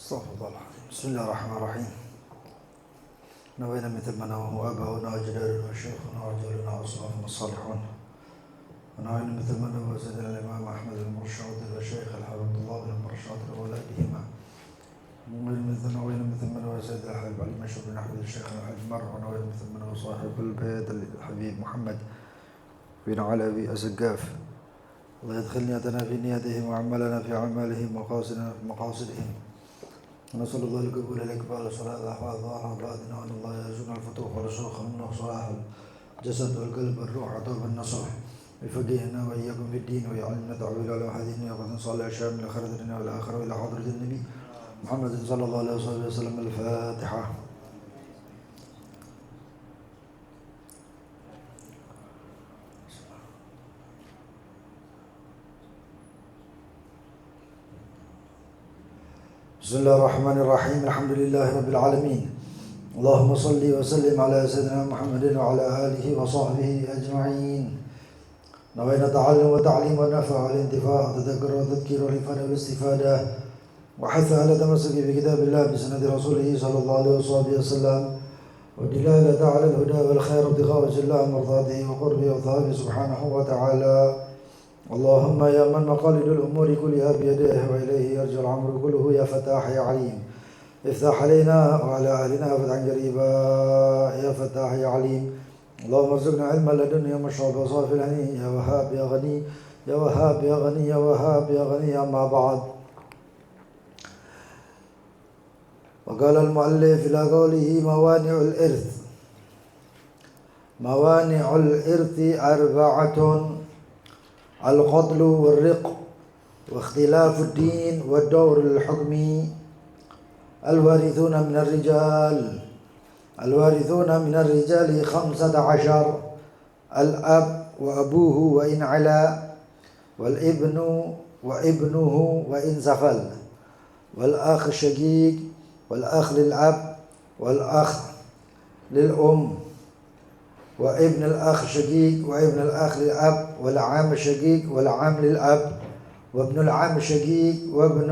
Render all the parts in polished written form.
استغفر الله العظيم. بسم الله الرحمن الرحيم. نوينا مثل ما نواه آباؤنا وأجدادنا وشيوخنا ورجالنا وأسلافنا الصالحون، ونوينا مثل ما نوى سيدنا الإمام أحمد بن مرشد والشيخ الحبيب الله بن مرشد وأولادهما، ونوينا مثل ما نوى سيدنا الحبيب علي مشهور بن أحمد الشيخ الحبيب مرة، ونوينا مثل ما نوى صاحب البيت الحبيب محمد بن علوي الزقاف. الله يدخل نيتنا في نيتهم وعملنا في أعمالهم ومقاصدنا في مقاصدهم. ونسأل الله القبول الإقبال صلاة الأحوال ظاهرة باطنة، وأن الله يرزقنا الفتوح والرسوخ والنور صلاح الجسد والقلب والروح وطوب النصوح، يفقهنا وإياكم في الدين ويعلمنا تعويل على حديث يقظة صالح شامل خير الدنيا والآخرة إلى حضرة النبي محمد صلى الله عليه وسلم. الفاتحة. بسم الله الرحمن الرحيم. الحمد لله رب العالمين. اللهم صل وسلم على سيدنا محمد وعلى آله وصحبه أجمعين. نوينا تعلم وتعليم والنفع والانتفاع والتذكر والتذكير والإفادة والاستفادة، وحث على تمسك بكتاب الله بسنة رسوله صلى الله عليه وسلم، والدلالة على الهدى والخير وابتغاء وجه الله مرضاته وقربه وثوابه سبحانه وتعالى. اللهم يا من مقاليد الأمور كلها بيديه وإليه يرجع الأمر كله، يا فتاح يا عليم افتح علينا وعلى أهلنا فتحا قريبا، يا فتاح يا عليم. اللهم ارزقنا علما لدنيا مشرب وصافي الهني، يا وهاب يا غني يا وهاب يا غني يا وهاب يا غني. أما بعد، وقال المؤلف إلى قوله موانع الإرث. موانع الإرث أربعة: القتل والرق واختلاف الدين والدور الحكمي. الوارثون من الرجال 15: الأب وأبوه وإن علا، والابن وابنه وإن سفل، والأخ الشقيق والأخ للأب والأخ للأم، وابن الأخ الشقيق وابن الأخ للأب، والعم الشقيق والعم للأب، وابن العم الشقيق وابن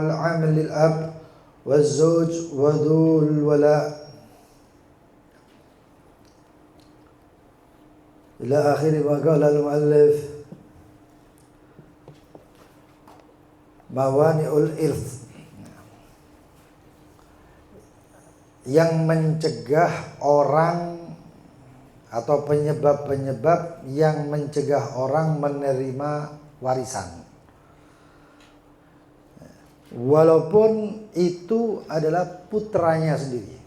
العم للأب، والزوج وذو الولاء، إلى آخر ما قال المؤلف. Mawani'ul irth, yang mencegah orang atau penyebab-penyebab yang mencegah orang menerima warisan, walaupun itu adalah putranya sendiri.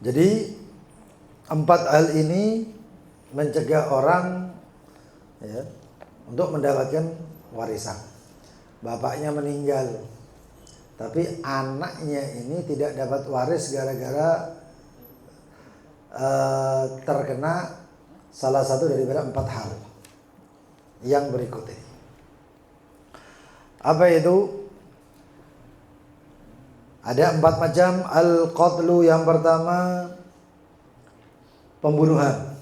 Jadi 4 hal ini mencegah orang untuk mendapatkan warisan. Bapaknya meninggal, tapi anaknya ini tidak dapat waris gara-gara terkena salah satu daripada 4 hal yang berikut ini. Apa itu? Ada 4 macam. Al-qatlu, yang pertama pembunuhan.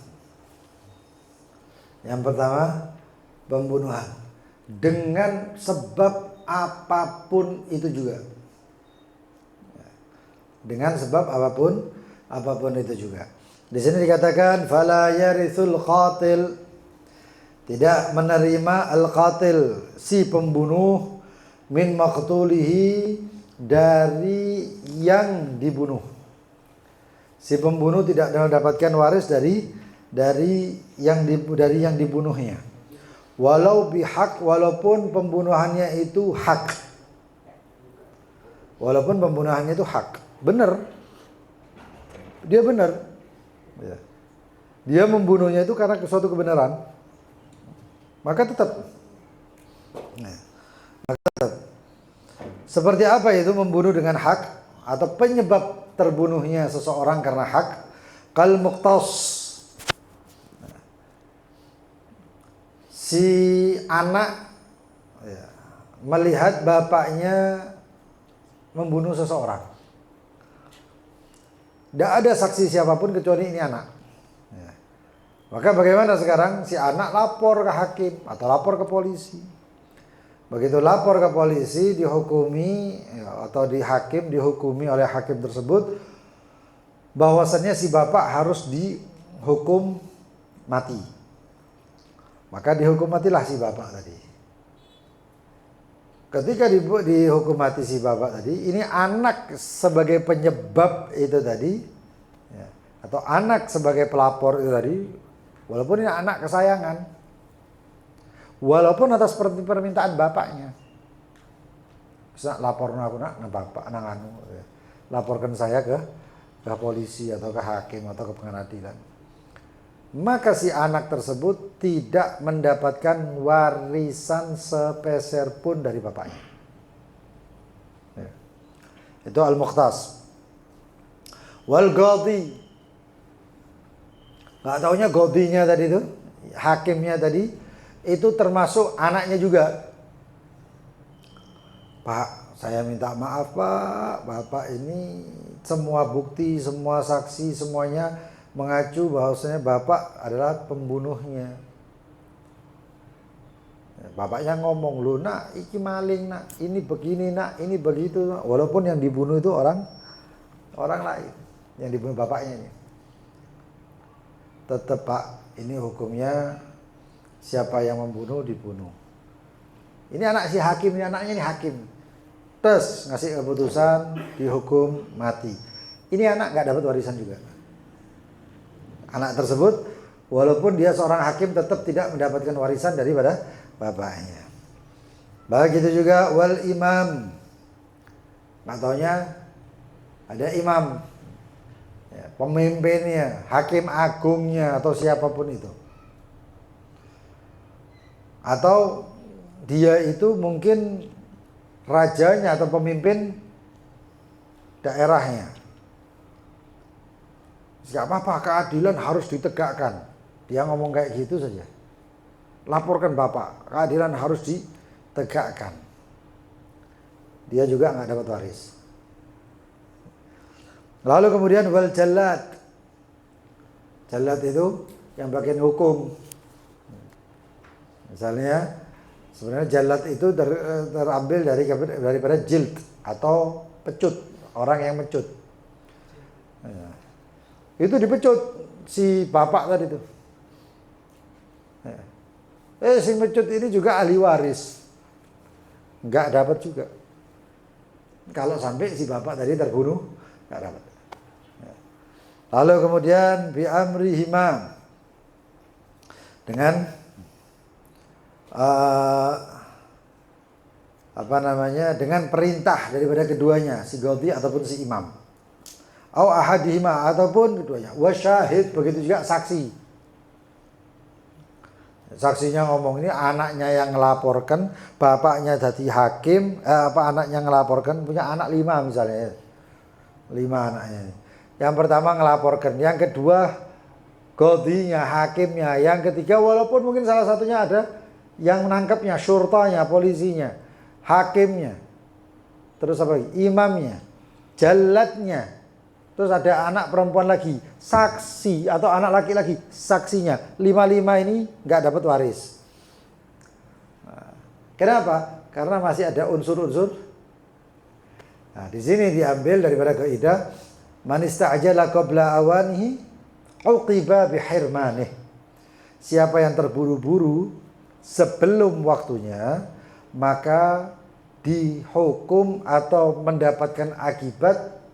Dengan sebab apapun itu juga. Di sini dikatakan fala yarithul qatil, tidak menerima al-qatil, si pembunuh, min maqtulihi, dari yang dibunuh. Si pembunuh tidak mendapatkan waris dari yang dibunuhnya. Walau bihaq, walaupun pembunuhannya itu hak. Benar. Dia benar. Dia membunuhnya itu karena suatu kebenaran. Maka tetap. Seperti apa itu membunuh dengan hak, atau penyebab terbunuhnya seseorang karena hak? Kal muqtas, si anak melihat bapaknya membunuh seseorang. Tidak ada saksi siapapun kecuali ini anak. Ya. Maka bagaimana sekarang? Si anak lapor ke hakim atau lapor ke polisi. Begitu lapor ke polisi, dihukumi ya, atau dihukumi oleh hakim tersebut bahwasannya si bapak harus dihukum mati. Maka dihukum matilah si bapak tadi. Ketika dihukum mati si bapak tadi, ini anak sebagai penyebab itu tadi, ya, atau anak sebagai pelapor itu tadi, walaupun ini anak kesayangan, walaupun atas permintaan bapaknya, bisa lapor aku nak bapak nanganu, ya. Laporkan saya ke polisi atau ke hakim atau ke pengadilan. Maka si anak tersebut tidak mendapatkan warisan sepeser pun dari bapaknya. Ya. Itu al-mukhtas. Wal qadhi. Nggak taunya qadhinya tadi itu, hakimnya tadi, itu termasuk anaknya juga. Pak, saya minta maaf Pak, Bapak ini semua bukti, semua saksi, semuanya mengacu bahwasanya Bapak adalah pembunuhnya. Bapaknya ngomong, lu nak, iki maling nak, ini begini nak, ini begitu nak. Walaupun yang dibunuh itu orang lain, yang dibunuh bapaknya ini. Tetap Pak, ini hukumnya siapa yang membunuh dibunuh. Ini anak si hakim, ini anaknya ini hakim. Terus ngasih keputusan dihukum mati. Ini anak nggak dapat warisan juga. Anak tersebut walaupun dia seorang hakim tetap tidak mendapatkan warisan daripada bapaknya. Begitu juga wal imam. Nggak taunya ada imam, ya, pemimpinnya, hakim agungnya atau siapapun itu. Atau dia itu mungkin rajanya atau pemimpin daerahnya. Gak apa-apa, keadilan harus ditegakkan. Dia ngomong kayak gitu saja. Laporkan Bapak, keadilan harus ditegakkan. Dia juga gak dapat waris. Lalu kemudian wal jalad. Jalad itu yang bagian hukum. Misalnya sebenarnya jalad itu terambil daripada jild atau pecut, orang yang mecut. Ya. Itu dipecut si bapak tadi itu. Ya. Si mecut ini juga ahli waris, nggak dapat juga. Kalau sampai si bapak tadi terbunuh, nggak dapat. Ya. Lalu kemudian bi amrihima, dengan dengan perintah daripada keduanya, si qadhi ataupun si imam. Au ahadihima, ataupun keduanya. Wasyahid, begitu juga saksi. Saksinya ngomong, ini anaknya yang ngelaporkan, bapaknya jadi hakim, anaknya ngelaporkan, punya anak 5 misalnya. 5 anaknya. Yang pertama ngelaporkan, yang kedua qadhinya, hakimnya, yang ketiga walaupun mungkin salah satunya ada yang menangkapnya, syurtanya, polisinya, hakimnya, terus apa lagi? Imamnya, jaladnya. Terus ada anak perempuan lagi, saksi, atau anak laki-laki, saksinya. 5 ini nggak dapat waris. Nah, kenapa? Karena masih ada unsur-unsur. Nah, di sini diambil daripada kaidah man ista'jala qabla awanihi uqiba bihirmanih. Siapa yang terburu-buru sebelum waktunya, maka dihukum atau mendapatkan akibat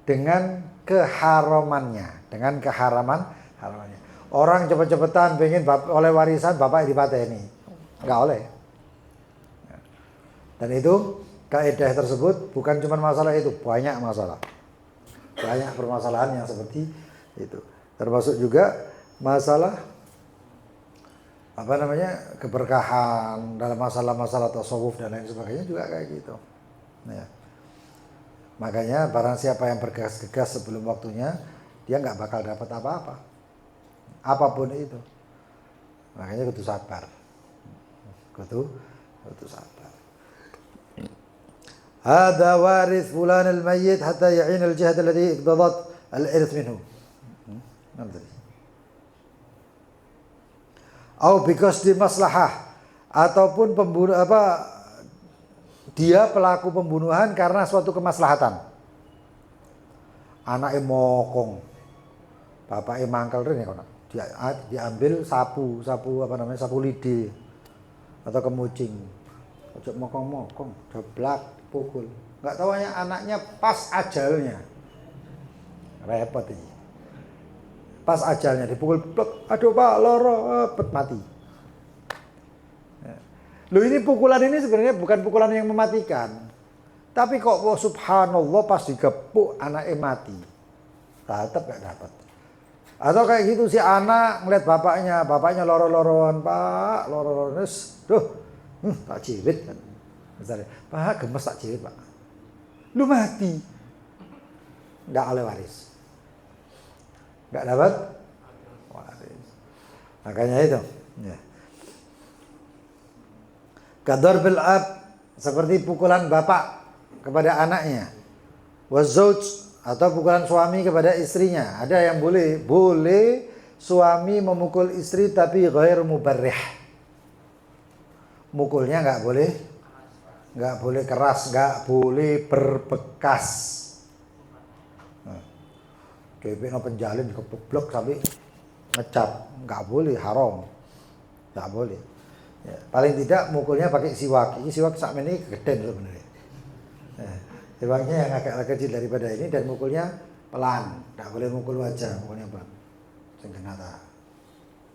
dengan keharamannya, dengan haramannya. Orang cepet-cepetan pengen oleh warisan, bapak dipateni, nggak oleh. Dan itu kaidah tersebut bukan cuma masalah itu, banyak masalah, banyak permasalahan yang seperti itu. Termasuk juga masalah keberkahan dalam masalah-masalah tasawuf dan lain sebagainya juga kayak gitu. Ya. Makanya barang siapa yang bergegas-gegas sebelum waktunya, dia nggak bakal dapat apa-apa, apapun itu. Makanya kudu sabar, kudu sabar. Hada waris fulan al-mayyit hatta ya'in al-jihad allati iqtadat al-irth minhu. Au because di maslahah, ataupun pembunuh dia pelaku pembunuhan karena suatu kemaslahatan. Anaknya mokong, bapaknya mangkel ini kono. Diambil sapu lidi atau kemucing. Ojo mokong-mokong, jeblak, pukul. Enggak tahunya anaknya pas ajalnya. Repot ini. Pas ajalnya dipukul blok, aduh Pak loro, mati. Loh ini pukulan ini sebenarnya bukan pukulan yang mematikan. Tapi kok subhanallah pas digepuk anaknya mati. Tetap gak dapat. Atau kayak gitu si anak ngeliat bapaknya loro-loroan, Pak, loro-loroan, tak cirit kan. Misalnya, Pak gemes tak cirit Pak. Lu mati. Gak oleh waris. Gak dapat waris. Makanya itu. Ya. Kadar bil ab, seperti pukulan bapak kepada anaknya. Wazauj, atau pukulan suami kepada istrinya. Ada yang boleh suami memukul istri tapi ghair mubarrih. Mukulnya nggak boleh keras, nggak boleh berbekas. Kayak penjalin keblok sampai ngecap, nggak boleh, haram, nggak boleh. Ya, paling tidak mukulnya pakai siwak. Ini siwak sak ini geden sebenarnya. Siwaknya yang agak kecil daripada ini dan mukulnya pelan, nggak boleh mukul wajah, mukulnya pelan. Sing kenata.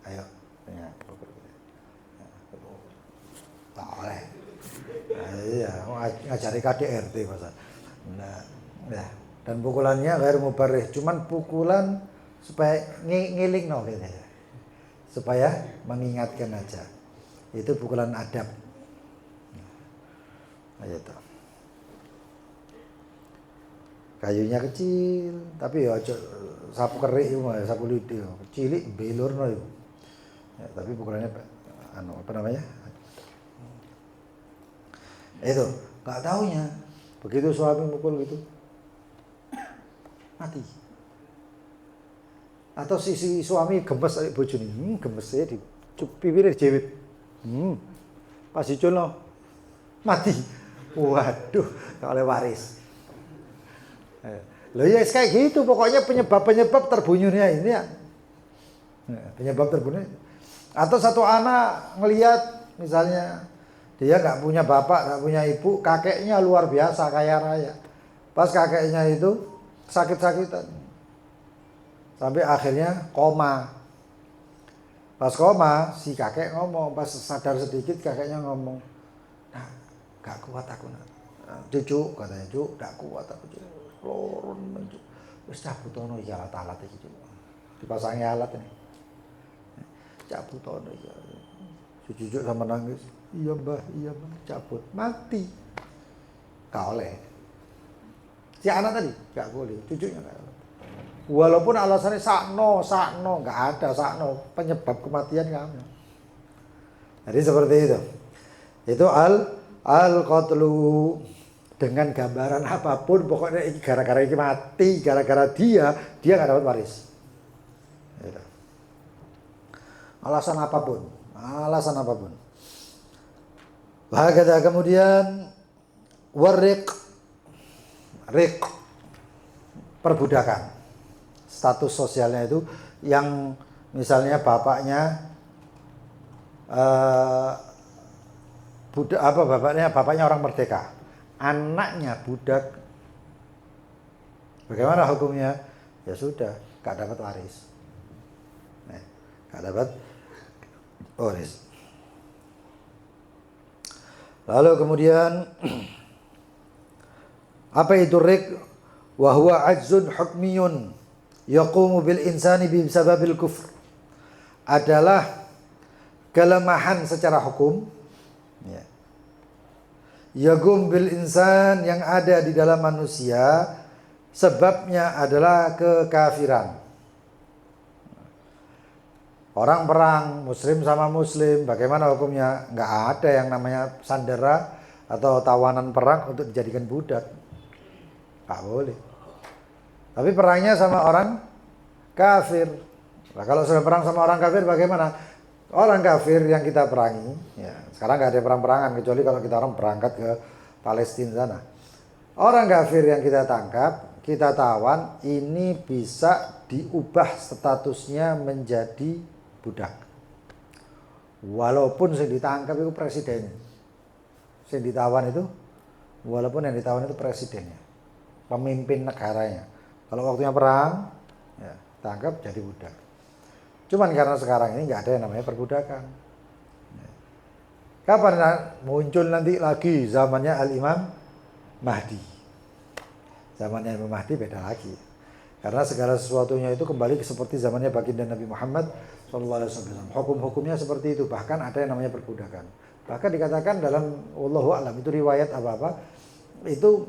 Ayo, ya, pukul. Tak boleh. Nah, iya, ngajari KDRT masa. Nah, ya. Dan pukulannya ghair mubarrih, cuman pukulan supaya ngiling gitu. Supaya mengingatkan aja. Itu pukulan adab. Ayo tuh. Kayunya kecil, tapi ya sapu kerik itu, sapu lidi, cilik belurno itu. Ya, tapi pukulannya apa namanya? Itu, nggak taunya. Begitu suami mukul gitu, mati. Atau si suami gemes bojone, gemes ya di bibirnya jewit. Pas diculno mati. Waduh, gak oleh waris. Loh ya kayak gitu, pokoknya penyebab terbunuhnya ini ya. Penyebab terbunuhnya. Atau satu anak ngelihat misalnya dia nggak punya bapak, nggak punya ibu, kakeknya luar biasa kaya raya. Pas kakeknya itu sakit-sakitan, sampai akhirnya koma. Pas koma, si kakek ngomong, pas sadar sedikit kakeknya ngomong, nah, gak kuat aku nak. Cucu katanya, cucu, gak kuat aku cucu. Lorun cucu. Wis cabutono iki alat-alat iki cucu. Dipasangi alat ini. Cabutono iki. Cucu sama nangis. Iya mbah, cabut. Mati. Gak oleh. Si anak tadi gak boleh, cucunya gak boleh. Walaupun alasannya sakno, nggak ada sakno, penyebab kematian kamu. Jadi seperti itu. Itu al-qatlu dengan gambaran apapun, pokoknya gara-gara ini mati, gara-gara dia nggak dapat waris. Gitu. Alasan apapun. Bahkan kemudian warik, perbudakan. Status sosialnya itu yang misalnya bapaknya bapaknya orang merdeka, anaknya budak, bagaimana hukumnya? Ya sudah, gak dapat waris. Gak dapat waris. Lalu kemudian apa itu rik? Wa huwa ajzun hukmiyun yaqumu bil insani bi sababil kufr, adalah kelemahan secara hukum, ya. Yaqum bil insan, yang ada di dalam manusia, sebabnya adalah kekafiran. Orang perang muslim sama muslim, bagaimana hukumnya? Nggak ada yang namanya sandera atau tawanan perang untuk dijadikan budak, nggak boleh. Tapi perangnya sama orang kafir. Nah, kalau sudah perang sama orang kafir bagaimana? Orang kafir yang kita perangi, ya, sekarang nggak ada perang-perangan kecuali kalau kita orang berangkat ke Palestina sana. Orang kafir yang kita tangkap, kita tawan, ini bisa diubah statusnya menjadi budak. Walaupun yang ditangkap itu presiden, yang ditawan itu, walaupun yang ditawan itu presidennya, pemimpin negaranya. Kalau waktunya perang, ya, tangkap jadi budak. Cuman karena sekarang ini nggak ada yang namanya perbudakan. Kapan muncul nanti lagi zamannya Al-Imam Mahdi? Zamannya Imam Mahdi beda lagi. Karena segala sesuatunya itu kembali seperti zamannya baginda Nabi Muhammad SAW. Hukum-hukumnya seperti itu. Bahkan ada yang namanya perbudakan. Bahkan dikatakan dalam Wallahu a'lam, itu riwayat apa-apa, itu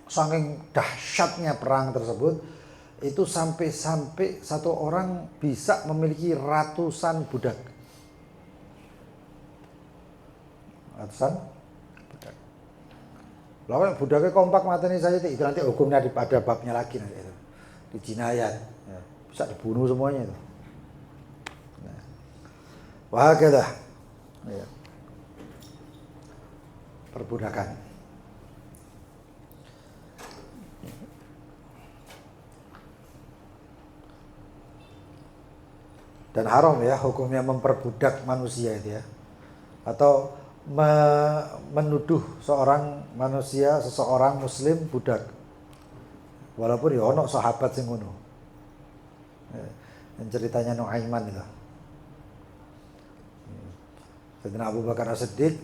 saking dahsyatnya perang tersebut, itu sampai satu orang bisa memiliki ratusan budak. Ratusan budak. Lalu budaknya kompak matanya saja itu nanti hukumnya ada babnya lagi nanti itu. Di jinayat. Ya, bisa dibunuh semuanya itu. Nah. Wah, gitu. Ya. Perbudakan. Dan haram ya hukumnya memperbudak manusia itu ya, atau menuduh seorang manusia, seseorang muslim budak, walaupun ya ono sahabat sing ngono ya, yang ceritanya Nuaiman itu. Sayyidina Abu Bakar As-Siddiq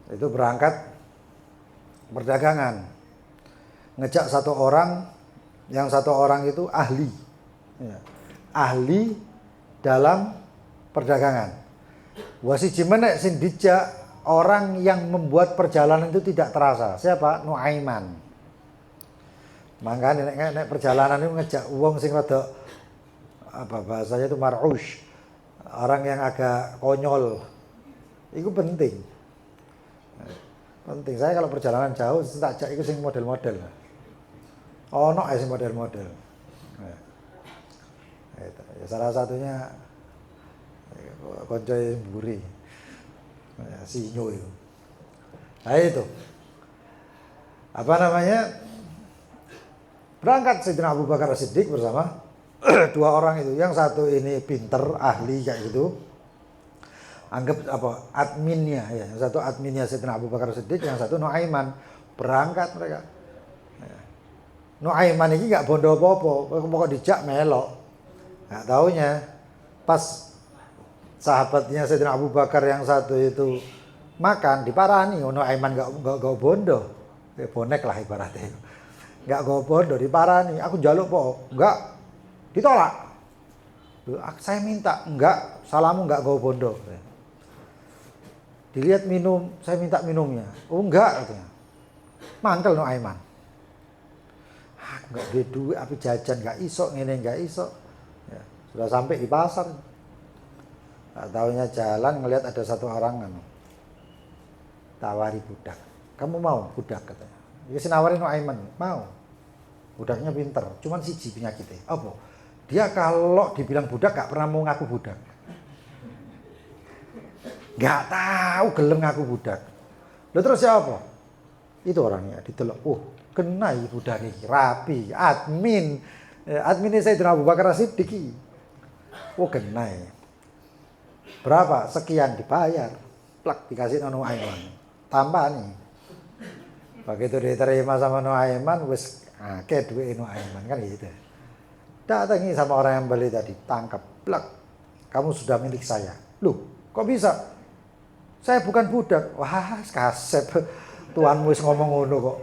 itu berangkat perdagangan, ngejak satu orang, yang satu orang itu ahli ya, ahli dalam perdagangan. Wasiji menek sing dijak orang yang membuat perjalanan itu tidak terasa. Siapa? Nuaiman. Makanya nek perjalanan itu ngejak wong sing rada apa bahasanya itu mar'ush. Orang yang agak konyol. Itu penting. Penting. Saya kalau perjalanan jauh tak jak iku sing model-model. Ono sing model-model. Ya, salah satunya koncoy mburi ya, sinyo itu. Nah itu apa namanya, berangkat Sayyidina Abu Bakar As-Siddiq bersama dua orang itu. Yang satu ini pinter, ahli kayak gitu, anggap apa adminnya ya, yang satu adminnya Sayyidina Abu Bakar As-Siddiq, yang satu Nuaiman. Berangkat mereka ya. Nuaiman ini gak bondo apa-apa, pokok dijak melok. Nah, taunya pas sahabatnya Sayyidina Abu Bakar yang satu itu makan diparani, ono Aiman gak bondo, kayak bonek lah ibaratnya, gak go bondo diparani. Aku njaluk po, enggak, ditolak. Saya minta, enggak, salamu enggak go bondo. Dilihat minum, saya minta minumnya, oh enggak katanya. Mangkel no Aiman. Aku enggak ada duit, api jajan enggak iso, ngene enggak iso. Ya, sudah sampai di pasar. Tak tahunya jalan ngelihat ada satu orang kan, tawari budak. Kamu mau budak katanya? Ya sinawarin Nuaiman, mau. Budaknya pinter, cuman siji penyakitnya. Apa? Dia kalau dibilang budak gak pernah mau ngaku budak. Gak tahu gelem ngaku budak. Lalu terus siapa? Itu orangnya ditelok. Oh, kenai budak ini rapi, admin. Adminnya Sayyidina Abu Bakar As-Siddiq. Oh, kenai. Berapa? Sekian dibayar. Plak dikasih Nuaiman. Tambah nih. Begitu diterima sama Nuaiman, wis akeh duit Nuaiman kan gitu. Datangi sama orang yang beli tadi, tangkap, plak. Kamu sudah milik saya. Loh, kok bisa? Saya bukan budak. Wah, kasep. Tuanmu wis ngomong ngono kok.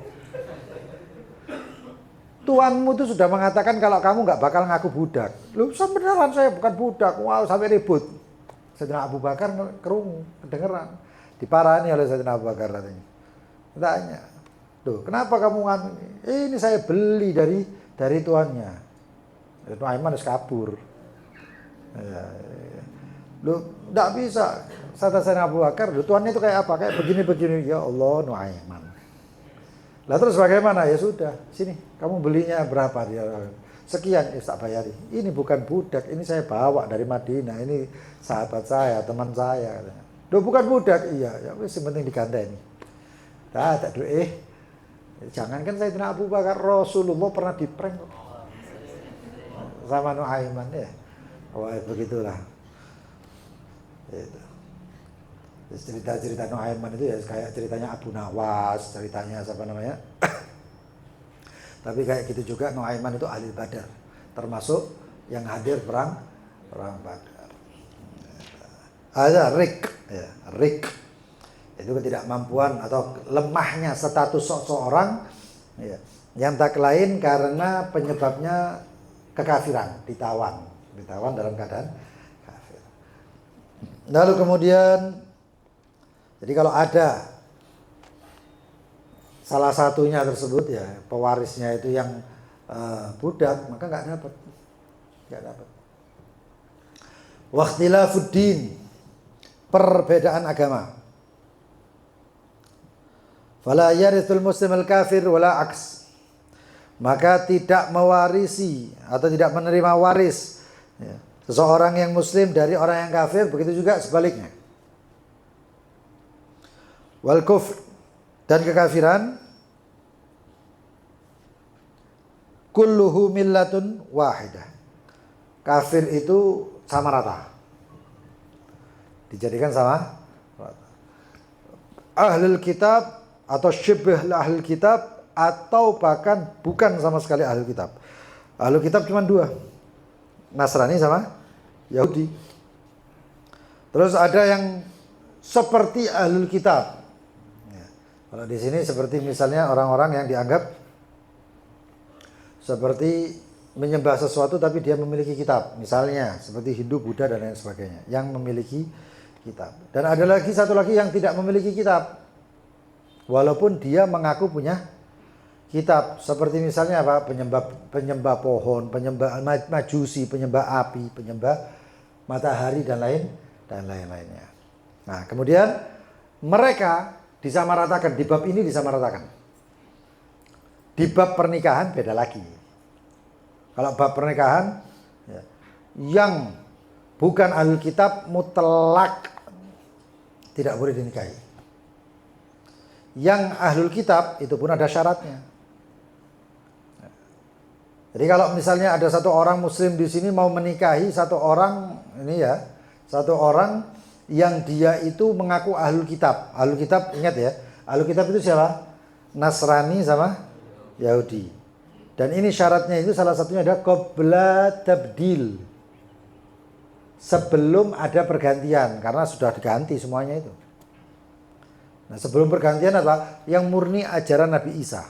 Tuanmu itu sudah mengatakan kalau kamu nggak bakal ngaku budak. Loh, beneran saya bukan budak. Wow, sampai ribut. Sayyidina Abu Bakar kerungu, kedengeran. Diparani oleh Sayyidina Abu Bakar katanya. Tanya, loh, kenapa kamu ngaku? Ini saya beli dari tuannya. Nuaiman harus kabur. Ya. Loh, nggak bisa. Sayyidina Abu Bakar, loh, tuannya itu kayak apa? Kayak begini-begini. Ya Allah, Nuaiman. Lah terus bagaimana? Ya sudah, sini kamu belinya berapa? Dia sekian, tak bayari. Ini bukan budak, ini saya bawa dari Madinah, ini sahabat saya, teman saya. Duh, bukan budak, iya, ya wis penting diganteni. Tak duit. Jangankan Sayyidina Abu Bakar, Rasulullah pernah diprank kok. Sama Nuaiman ya. Wah, begitulah. Itu. Cerita-cerita Nuaiman itu ya kayak ceritanya Abu Nawas, ceritanya siapa namanya? Tapi kayak gitu juga Nuaiman itu ahli Badar, termasuk yang hadir perang Badar. Ada Rik, ya, Rik itu ketidakmampuan atau lemahnya status seseorang, ya, yang tak lain karena penyebabnya kekafiran, ditawan dalam keadaan kafir. Lalu kemudian, jadi kalau ada salah satunya tersebut ya pewarisnya itu yang budak, maka nggak dapat. Wakhtilafuddin, perbedaan agama. Fala yarithul muslim al-kafir wala aks. Maka tidak mewarisi atau tidak menerima waris ya, seseorang yang muslim dari orang yang kafir, begitu juga sebaliknya. Wal kufr, dan kekafiran, kulluhu millatun wahidah. Kafir itu sama rata, dijadikan sama rata. Ahlul kitab atau syibh ahlul kitab, atau bahkan bukan sama sekali ahlul kitab. Ahlul kitab cuma dua, Nasrani sama Yahudi. Terus ada yang seperti ahlul kitab. Kalau di sini seperti misalnya orang-orang yang dianggap seperti menyembah sesuatu tapi dia memiliki kitab. Misalnya seperti Hindu, Buddha dan lain sebagainya yang memiliki kitab. Dan ada lagi satu lagi yang tidak memiliki kitab, walaupun dia mengaku punya kitab. Seperti misalnya apa? Penyembah pohon, penyembah majusi, penyembah api, penyembah matahari dan lain-lainnya. Nah, kemudian mereka disamaratakan, di bab ini disamaratakan. Di bab pernikahan beda lagi. Kalau bab pernikahan ya, yang bukan ahlul kitab mutlak tidak boleh dinikahi. Yang ahlul kitab itu pun ada syaratnya. Jadi kalau misalnya ada satu orang muslim di sini mau menikahi satu orang ini ya, satu orang yang dia itu mengaku ahlul kitab. Ahlul kitab, ingat ya, ahlul kitab itu siapa? Nasrani sama Yahudi. Dan ini syaratnya itu salah satunya adalah qabla tabdil. Sebelum ada pergantian, karena sudah diganti semuanya itu. Nah, sebelum pergantian apa? Yang murni ajaran Nabi Isa.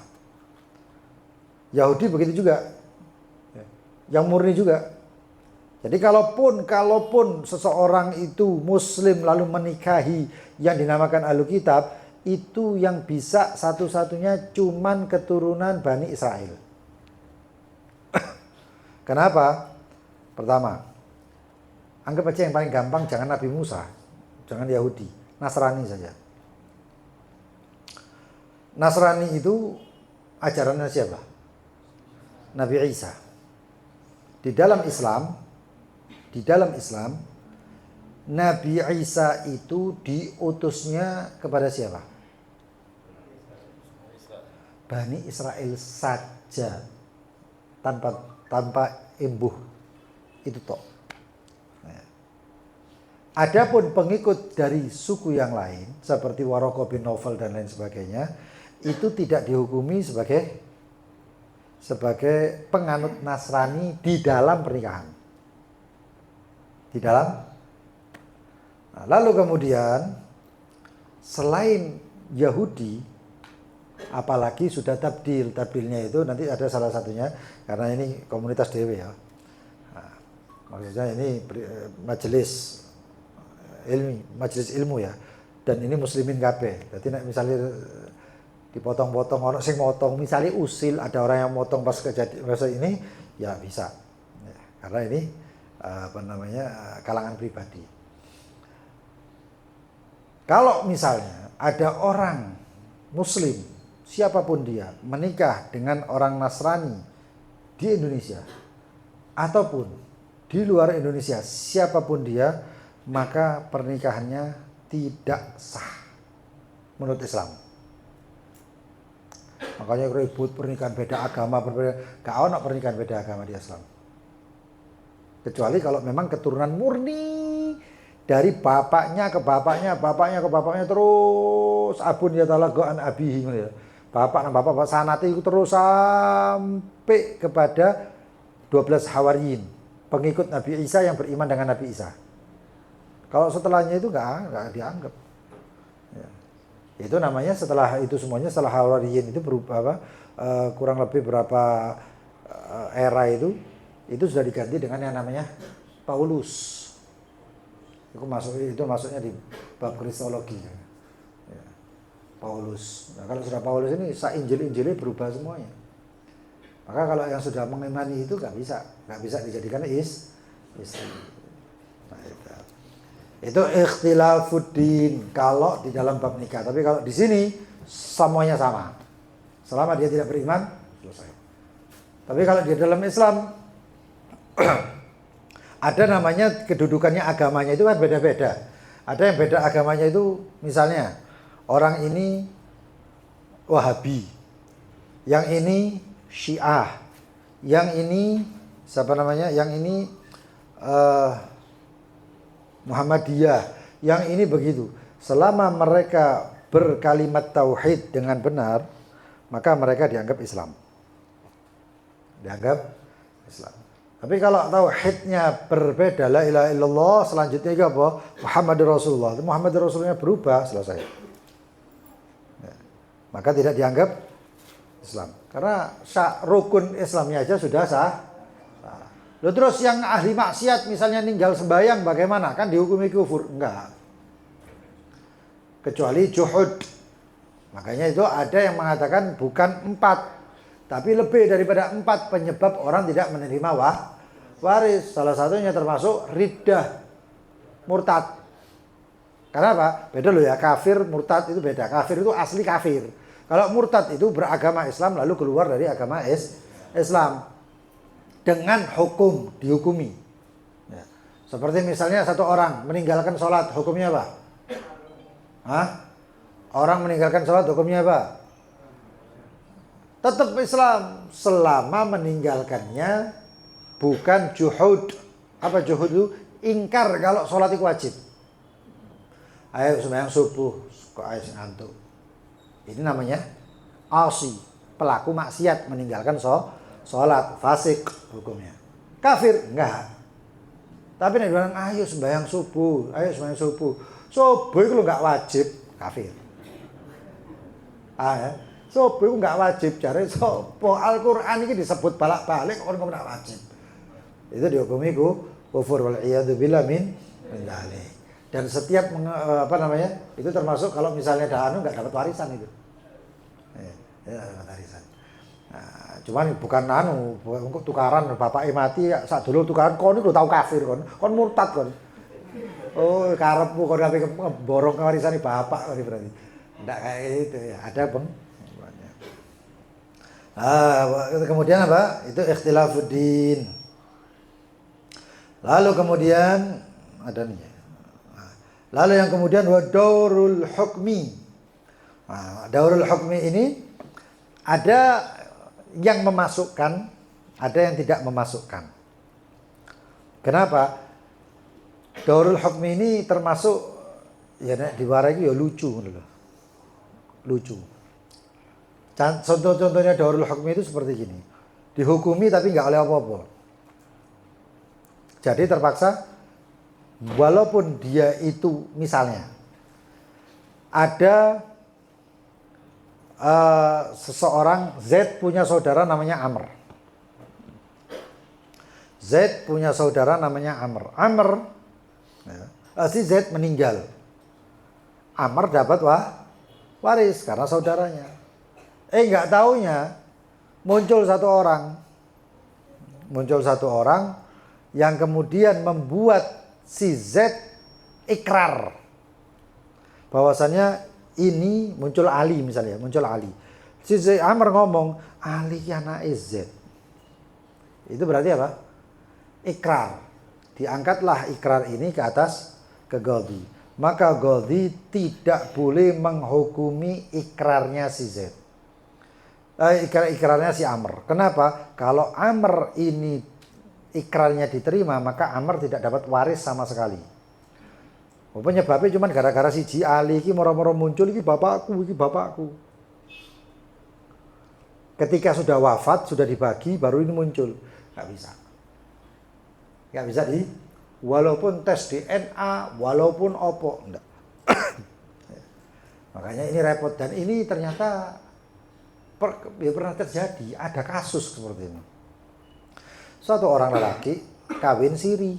Yahudi begitu juga. Yang murni juga. Jadi kalaupun seseorang itu muslim lalu menikahi yang dinamakan ahlul kitab, itu yang bisa satu-satunya cuman keturunan Bani Israel. Kenapa? Pertama, anggap aja yang paling gampang, jangan Nabi Musa, jangan Yahudi, Nasrani saja. Nasrani itu ajarannya siapa? Nabi Isa. Di dalam Islam, Nabi Isa itu diutusnya kepada siapa? Bani Israel saja, tanpa imbuh, itu toh. Adapun pengikut dari suku yang lain seperti Waraqah bin Naufal dan lain sebagainya, itu tidak dihukumi sebagai penganut Nasrani di dalam pernikahan. Nah, lalu kemudian selain Yahudi, apalagi sudah tabdilnya itu nanti ada salah satunya, karena ini komunitas dewe ya. Nah, maksudnya ini majelis ilmu ya, dan ini muslimin kabeh. Jadi misalnya dipotong-potong orang sing motong, misalnya usil, ada orang yang motong pas masa ini ya bisa ya, karena ini kalangan pribadi. Kalau misalnya ada orang muslim siapapun dia menikah dengan orang Nasrani di Indonesia ataupun di luar Indonesia, siapapun dia, maka pernikahannya tidak sah menurut Islam. Makanya ribut pernikahan beda agama, gak ada pernikahan beda agama di Islam. Kecuali kalau memang keturunan murni dari bapaknya ke bapaknya, bapaknya ke bapaknya terus abun ya talaga an abihi ya. Bapak dan bapak sanate itu terus sampai kepada 12 hawariyin, pengikut Nabi Isa yang beriman dengan Nabi Isa. Kalau setelahnya itu nggak dianggap. Ya. Itu namanya setelah itu semuanya, setelah hawariyin itu berubah kurang lebih berapa era itu sudah diganti dengan yang namanya Paulus. Itu masuknya di bab kristologi. Ya. Paulus. Nah, kalau sudah Paulus ini Injil-Injilnya berubah semuanya. Maka kalau yang sudah mengimani itu nggak bisa dijadikan istri. Nah, itu ikhtilafuddin kalau di dalam bab nikah. Tapi kalau di sini semuanya sama. Selama dia tidak beriman, selesai. Tapi kalau di dalam Islam ada namanya kedudukannya agamanya itu kan beda-beda. Ada yang beda agamanya itu misalnya orang ini Wahabi, yang ini Syiah, yang ini siapa namanya? Yang ini Muhammadiyah, yang ini begitu. Selama mereka berkalimat tauhid dengan benar, maka mereka dianggap Islam. Dianggap Islam. Tapi kalau tauhidnya berbeda, la ilaha illallah, selanjutnya itu apa? Muhammadur Rasulullah. Muhammadur Rasulullah berubah, selesai. Ya. Maka tidak dianggap Islam. Karena rukun Islamnya aja sudah sah. Loh, terus yang ahli maksiat misalnya ninggal sembahyang bagaimana? Kan dihukumi kufur? Enggak. Kecuali juhud. Makanya itu ada yang mengatakan bukan 4. Tapi lebih daripada 4 penyebab orang tidak menerima waris. Salah satunya termasuk riddah, murtad. Kenapa? Beda loh ya, kafir, murtad itu beda. Kafir itu asli kafir. Kalau murtad itu beragama Islam lalu keluar dari agama Islam. Dengan hukum, dihukumi. Ya. Seperti misalnya satu orang meninggalkan sholat, hukumnya apa? Hah? Orang meninggalkan sholat, hukumnya apa? Tetap Islam selama meninggalkannya bukan juhud. Apa juhud itu? Ingkar kalau sholat itu wajib. Ayo sembahyang subuh, kok ayo ngantuk. Ini namanya asi, pelaku maksiat meninggalkan sholat, fasik hukumnya. Kafir enggak. Tapi nek bilang ayo sembahyang subuh, ayo sembahyang subuh. Subuh itu enggak wajib, kafir. Ya. Subuh itu enggak wajib, jare sapa Al-Qur'an ini disebut balik-balik kok enggak wajib. Itu dihukumi kufur wal iyadu billah min dzalik. Dan setiap itu termasuk kalau misalnya dahanu enggak dapat warisan itu. Ya, dapat warisan. Nah, cuman bukan tukaran bapak mati sak dulu tukaran kon niku tau kafir kon murtad kon. Oh, karepmu kon ape borong warisan bapak kon berarti. Enggak kayak itu ya, ada Bang. Kemudian apa? Itu ikhtilafuddin. Lalu kemudian ada nih. Lalu yang kemudian wa daurul hukmi. Nah, daurul hukmi ini ada yang memasukkan, ada yang tidak memasukkan. Kenapa? Daurul hukmi ini termasuk ya nek diwarai ya lucu loh. Lucu. Contoh-contohnya daurul hukmi itu seperti gini. Dihukumi tapi nggak oleh apa-apa. Jadi terpaksa walaupun dia itu misalnya ada seseorang Z punya saudara namanya Amr. Z punya saudara namanya Amr. Si Z meninggal. Amr dapat waris karena saudaranya. Nggak taunya muncul satu orang yang kemudian membuat si Z ikrar bahwasannya ini muncul Ali misalnya, muncul Ali Si Amr ngomong, Ali anake Z. Itu berarti apa? Ikrar. Diangkatlah ikrar ini ke atas ke Ghadhi. Maka Ghadhi tidak boleh menghukumi ikrarnya si Z. Ikrarnya si Amr. Kenapa? Kalau Amr ini ikrarnya diterima, maka Amr tidak dapat waris sama sekali. Penyebabnya cuma gara-gara si Ali ini moro-moro muncul, ini bapakku. Ketika sudah wafat, sudah dibagi, baru ini muncul. Nggak bisa walaupun tes DNA, walaupun opo, enggak. Makanya ini repot, dan ini ternyata pernah terjadi, ada kasus seperti ini. Suatu orang lelaki kawin siri.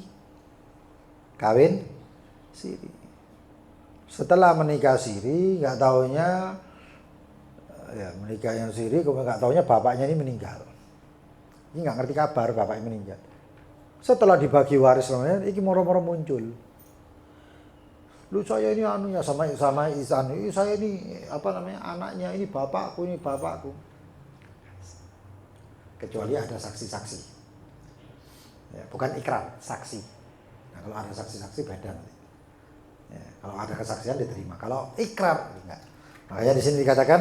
Setelah menikah siri, nggak taunya menikah yang siri, kemudian nggak taunya bapaknya ini meninggal. Ini nggak ngerti kabar bapaknya meninggal. Setelah dibagi waris namanya, ini moro-moro muncul. Lu saya ini anunya sama Isan, saya ini anaknya, ini bapakku. Kecuali ada saksi-saksi. Ya, bukan ikrar, saksi. Nah, kalau ada saksi-saksi beda nanti. Ya, kalau ada kesaksian diterima. Kalau ikrar enggak. Makanya di sini dikatakan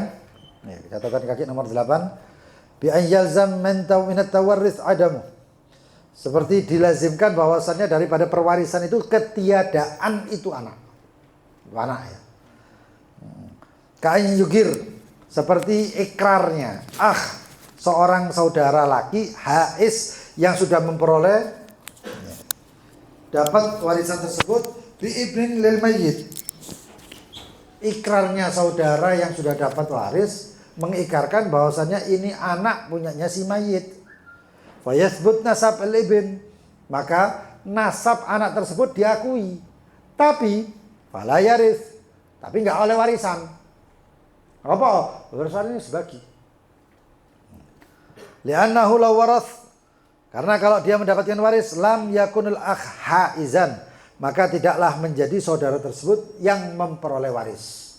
kaki nomor 8, bi an yalzam min at-tawarrits adamu. Seperti dilazimkan bahwasannya daripada perwarisan itu ketiadaan itu anak ya. Ka'in yugir, seperti ikrarnya seorang saudara laki hais yang sudah memperoleh dapat warisan tersebut bi ibnin lil mayyit. Ikrarnya saudara yang sudah dapat waris mengikrarkan bahwasannya ini anak punyanya si mayit. Fa yathbut nasab al-ibn, maka nasab anak tersebut diakui. Tapi fala yaris, tapi enggak oleh warisan. Apa? Warisan ini sebagi. Li'annahu law warath, karena kalau dia mendapatkan waris lam yakunul akh haizan, maka tidaklah menjadi saudara tersebut yang memperoleh waris.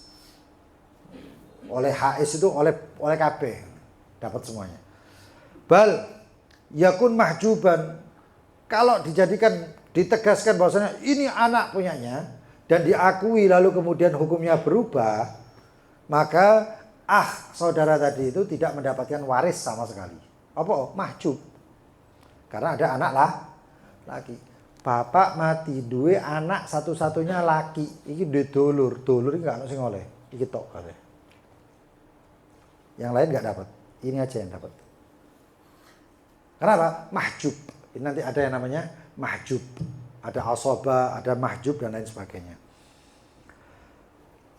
Oleh haiz itu oleh KB dapat semuanya. Bal yakun mahjuban, kalau ditegaskan bahwasanya ini anak punyanya dan diakui lalu kemudian hukumnya berubah, maka saudara tadi itu tidak mendapatkan waris sama sekali. Apa? Mahjub. Karena ada anak laki. Bapak mati duwe anak satu-satunya laki. Iki duwe dulur iki gak ono sing oleh. Iki tok kabeh. Yang lain gak dapat. Ini aja yang dapat. Kenapa? Mahjub. Ini nanti ada yang namanya mahjub. Ada asaba, ada mahjub dan lain sebagainya.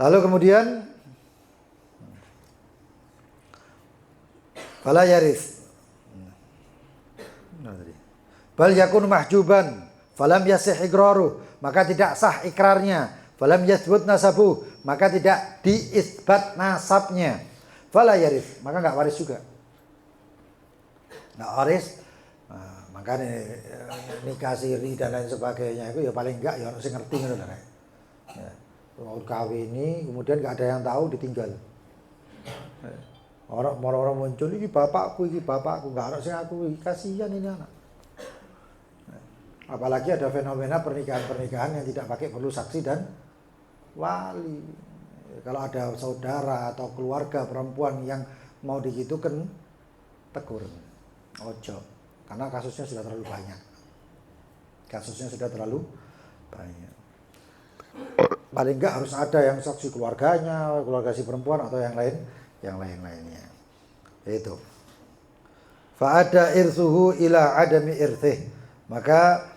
Lalu kemudian fala yaris. Bal yakun mahjuban falam yasih iqraru, maka tidak sah ikrarnya. Falam yathbut nasabu, maka tidak diisbat nasabnya. Fala yaris, maka enggak waris juga. Enggak waris. Maka nikah siri dan lain sebagainya itu ya paling enggak ya harus ngerti ngono lho. Ya. Mau kawin ini kemudian enggak ada yang tahu ditinggal. Orang muncul ini bapakku, enggak ada sing aku, kasihan ini anak. Apalagi ada fenomena pernikahan yang tidak pakai perlu saksi dan wali. Kalau ada saudara atau keluarga perempuan yang mau digitukan, tegur, ojo, karena kasusnya sudah terlalu banyak. Paling enggak harus ada yang saksi keluarganya, keluarga si perempuan atau yang lainnya. Itu. Fa ada irsuhu ila adami irthih, maka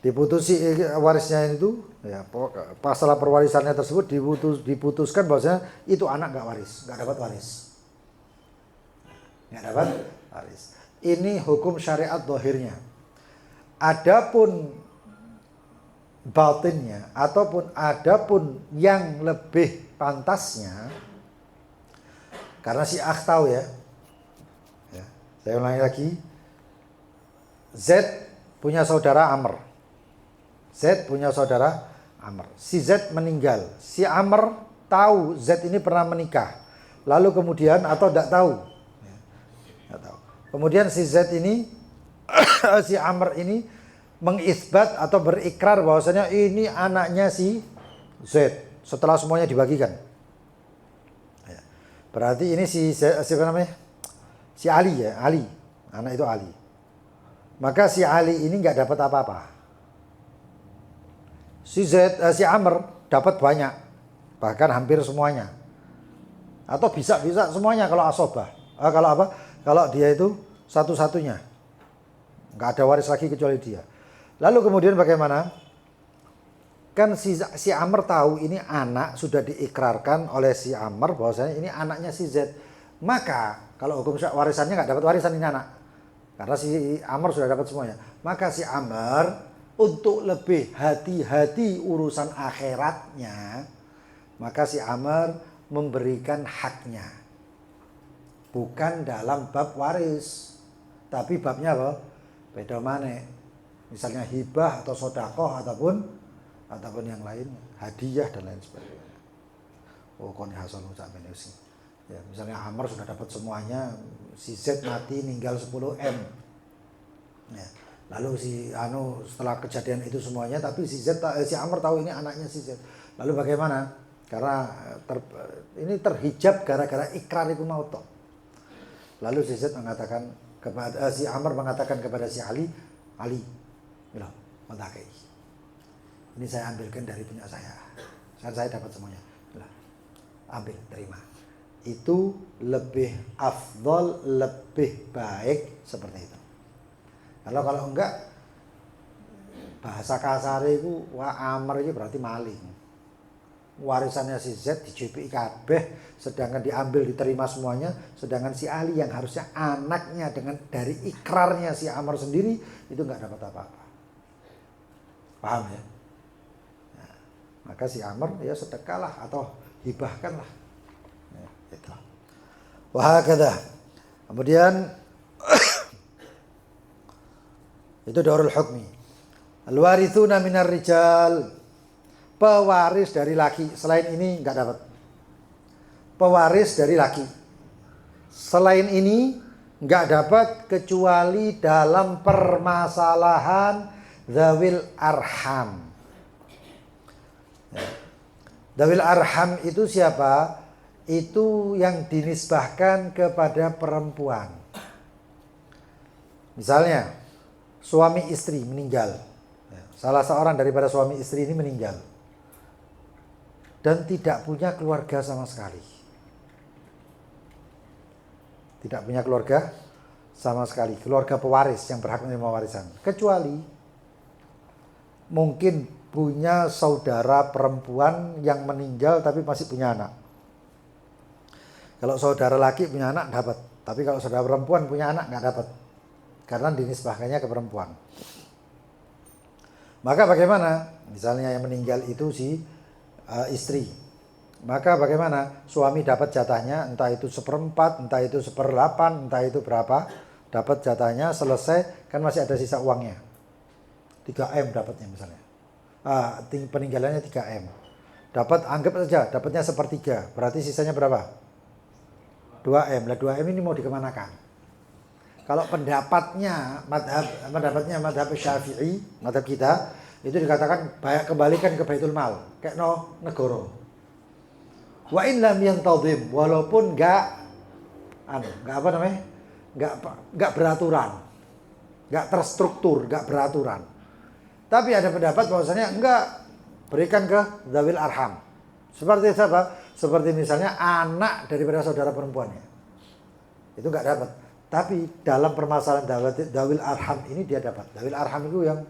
diputusi warisnya itu ya, masalah perwarisannya tersebut diputuskan bahwasanya itu anak enggak dapat waris. Ini hukum syariat zahirnya. Adapun batinnya adapun yang lebih pantasnya, karena si akh tahu ya. Saya ulangi lagi. Z punya saudara Amr. Si Z meninggal. Si Amr tahu Z ini pernah menikah. Lalu kemudian atau tidak tahu. Tidak tahu. Kemudian si Z ini si Amr ini mengisbat atau berikrar bahwasanya ini anaknya si Z setelah semuanya dibagikan. Ya. Berarti ini siapa namanya? Si Ali ya, Ali. Anak itu Ali. Maka si Ali ini nggak dapat apa-apa. Si Amr dapat banyak, bahkan hampir semuanya. Atau bisa semuanya kalau asobah. Kalau apa? Kalau dia itu satu-satunya. Nggak ada waris lagi kecuali dia. Lalu kemudian bagaimana? Kan si Amr tahu ini anak sudah diikrarkan oleh si Amr bahwasanya ini anaknya si Z. Maka kalau hukum warisannya nggak dapat warisan ini anak. Karena si Amr sudah dapat semuanya. Maka si Amr untuk lebih hati-hati urusan akhiratnya, maka si Amr memberikan haknya. Bukan dalam bab waris. Tapi babnya apa? Beda mana? Misalnya hibah atau sodakoh ataupun yang lain, hadiah dan lain sebagainya. Oh, koni hasal ucap menusi. Ya, misalnya Amr sudah dapat semuanya, si Z mati ninggal 10 M. Ya, lalu setelah kejadian itu semuanya, tapi si Amr tahu ini anaknya si Z. Lalu bagaimana? Karena ini terhijab gara-gara ikrar itu mau toh. Lalu si Z mengatakan kepada si Amr mengatakan kepada si Ali, loh, mentakai. Ini saya ambilkan dari punya saya. Kan saya dapat semuanya. Loh, ambil, terima. Itu lebih afdol, lebih baik seperti itu. Kalau enggak, bahasa kasar itu Amr itu berarti maling. Warisannya si Z dijupi kabeh, sedangkan diambil diterima semuanya, sedangkan si Ali yang harusnya anaknya dari ikrarnya si Amr sendiri itu nggak dapat apa-apa. Paham ya? Nah, maka si Amr ya sedekahlah atau hibahkanlah. Ya, itu. Wahakadzah. Kemudian itu daurul hukmi. Al-warithuna minar rijal. Pewaris dari laki. Selain ini nggak dapat. Pewaris dari laki. Selain ini nggak dapat kecuali dalam permasalahan dzawil arham. Dzawil arham itu siapa? Itu yang dinisbahkan kepada perempuan. Misalnya suami istri meninggal. Salah seorang daripada suami istri ini meninggal dan tidak punya keluarga sama sekali. Tidak punya keluarga sama sekali. Keluarga pewaris yang berhak menerima warisan. Kecuali mungkin punya saudara perempuan yang meninggal tapi masih punya anak. Kalau saudara laki punya anak dapat. Tapi kalau saudara perempuan punya anak nggak dapat. Karena dinisbahkannya ke perempuan. Maka bagaimana? Misalnya yang meninggal itu si istri. Maka bagaimana? Suami dapat jatahnya, entah itu 1/4, entah itu 1/8, entah itu berapa. Dapat jatahnya, selesai, kan masih ada sisa uangnya. 3M dapatnya misalnya. Peninggalannya 3M. Dapat, anggap saja, dapatnya 1/3. Berarti sisanya berapa? 2M. Lah 2M ini mau dikemanakan? Kalau pendapatnya madhab Syafi'i, madhab kita, itu dikatakan kembalikan ke Baitul Mal, kayak negara. Wa in lam yantazim, walaupun enggak beraturan, enggak terstruktur, enggak beraturan. Tapi ada pendapat bahwasanya enggak, berikan ke dzawil arham. Seperti siapa? Seperti misalnya anak daripada saudara perempuannya. Itu enggak dapat. Tapi dalam permasalahan dzawil arham ini dia dapat. Dzawil arham itu yang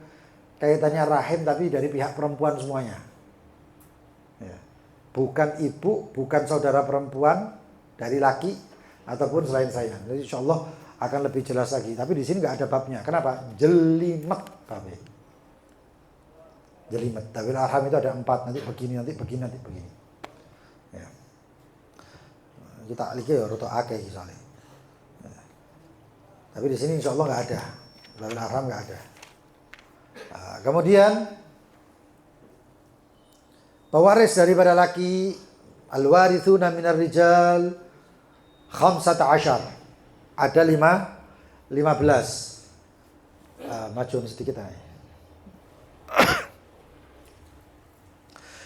kaitannya rahim tapi dari pihak perempuan semuanya. Ya. Bukan ibu, bukan saudara perempuan dari laki ataupun selain saya. Jadi insya Allah akan lebih jelas lagi. Tapi di sini nggak ada babnya. Kenapa? Jelimet babnya. Jelimet. Dzawil arham itu ada 4. Nanti begini, nanti begini, nanti begini. Ya. Kita alih ya roto akeh misalnya. Tapi di sini insya Allah nggak ada, dzawil arham nggak ada. Nah, kemudian pewaris daripada laki, al-warithuna minar rijal, 15. Ada 15. Majuan sedikit aja.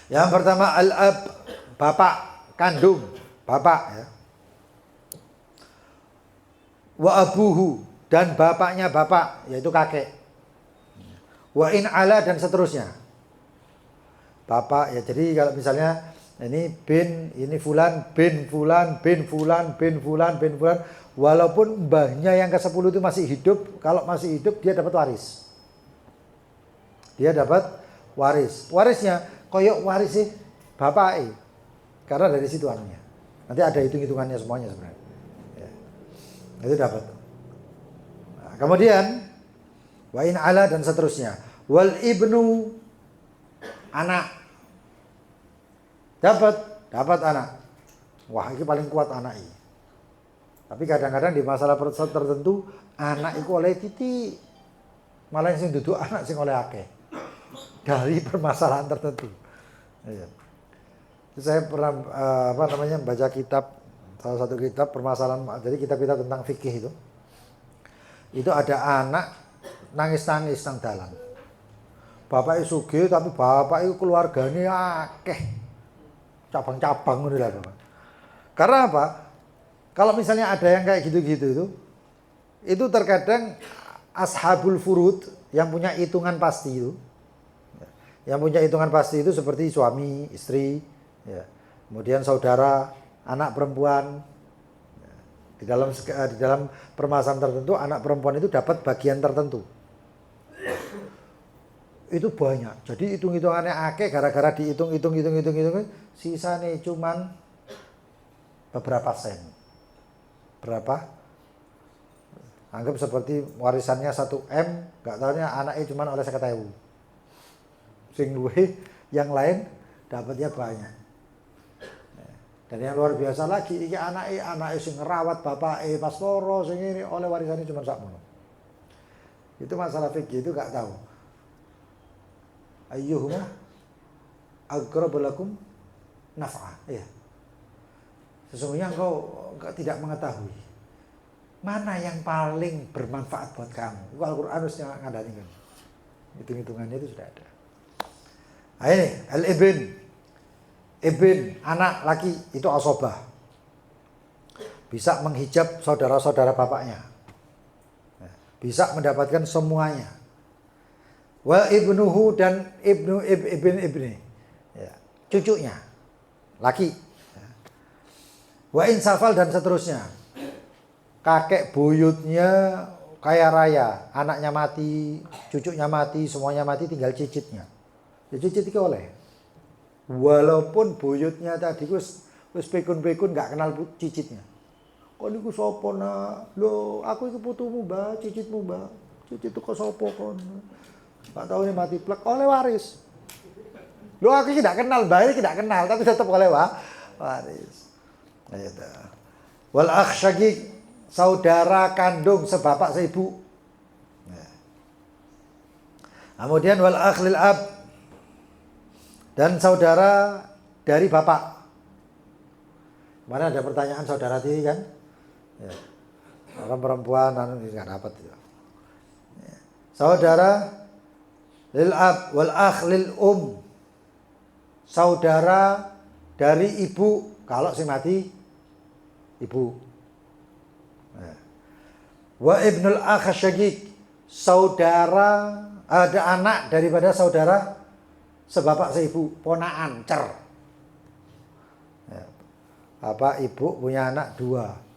Yang pertama al-ab, bapak kandung, bapak ya. Wa abuhu, dan bapaknya bapak, yaitu kakek. Wa in ala, dan seterusnya. Bapak ya, jadi kalau misalnya ini bin, ini fulan, bin fulan, bin fulan, bin fulan, bin fulan, walaupun mbahnya yang ke-10 itu masih hidup, kalau masih hidup dia dapat waris. Dia dapat waris. Warisnya koyok waris sih bapak, karena dari situ anunya. Nanti ada hitung-hitungannya semuanya sebenarnya. Ya. Itu dapat. Nah, kemudian wa in ala, dan seterusnya. Wal ibnu, anak. Dapat anak. Wah, ini paling kuat anak ini. Tapi kadang-kadang di masalah tertentu anak itu oleh titik, malah yang duduk anak sing oleh akeh. Dari permasalahan tertentu. Ya. Saya pernah baca kitab, salah satu kitab permasalahan, jadi kitab-kitab tentang fikih itu. Itu ada anak nangis-nangis nang dalan. Bapak itu sugih, tapi bapak itu keluarganya akeh. Cabang-cabang ngono lah Bapak. Karena apa? Kalau misalnya ada yang kayak gitu-gitu itu terkadang ashabul furud yang punya hitungan pasti itu. Yang punya hitungan pasti itu seperti suami, istri, ya. Kemudian saudara, anak perempuan. Di dalam permasalahan tertentu anak perempuan itu dapat bagian tertentu. Itu banyak. Jadi hitung-hitungannya akeh, gara-gara dihitung, sisanya cuman beberapa sen. Berapa? Anggap seperti warisannya 1M, gak tahunya anaknya cuman oleh 50.000. Sing luwe, yang lain dapatnya banyak. Dan yang luar biasa lagi, iki anaknya sing ngerawat bapak pas loro, sing ini oleh warisannya cuma sakmono. Itu masalah fikih itu gak tahu. Ayyuhuma aqrabu lakum naf'a. Ya. Sesungguhnya engkau tidak mengetahui mana yang paling bermanfaat buat kamu. Al-Qur'an harusnya ngandani kan. Hitung-hitungannya itu sudah ada. Nah, ini ibn anak laki itu asobah. Bisa menghijab saudara-saudara bapaknya. Bisa mendapatkan semuanya. Wa ibnuhu, dan ibni, ya, cucunya laki. Wa insafal, dan seterusnya. Kakek buyutnya kaya raya, anaknya mati, cucunya mati, semuanya mati, tinggal cicitnya. Ya cicit iki oleh. Walaupun buyutnya tadi wis pekun-pekun gak kenal cicitnya. Kok niku sapa nak? Lho, aku iku putumu, Mbak, cicitmu, Mbak. Cicit itu kok sapa kon? Gak tahu ini mati plek, oleh waris. Lu aku tidak kenal, bayi tidak kenal, tapi tetap oleh waris. Gitu. Wal akh syaqiq, saudara kandung sebapak seibu. Kemudian wal akh lil ab, dan saudara dari bapak. Mana ada pertanyaan saudara tiri kan? Ya. Orang perempuan nggak dapat. Ya. Saudara lil ab wal akh lil saudara dari ibu, kalau si mati ibu. Wa ibnul akh syaqiq, saudara, ada anak daripada saudara sebapak seibu, ponaan, cer. Bapak ibu punya anak 2.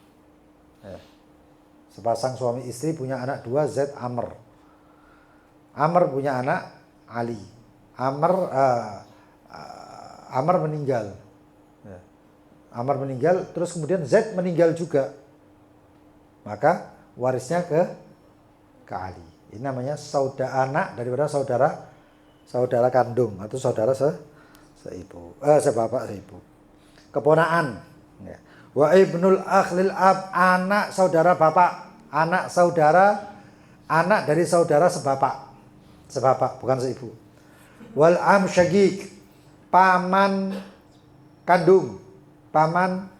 Sepasang suami istri punya anak 2, Z Amr. Amr punya anak Ali. Amr meninggal. Amr meninggal, terus kemudian Z meninggal juga. Maka warisnya ke Ali. Ini namanya saudara, anak daripada saudara kandung atau saudara seibu. Sebapak seibu. Keponaan. Wa ibnul akhlil ab, anak saudara bapak, anak dari saudara sebapak bukan seibu. Wal am syaqiq, paman kandung, paman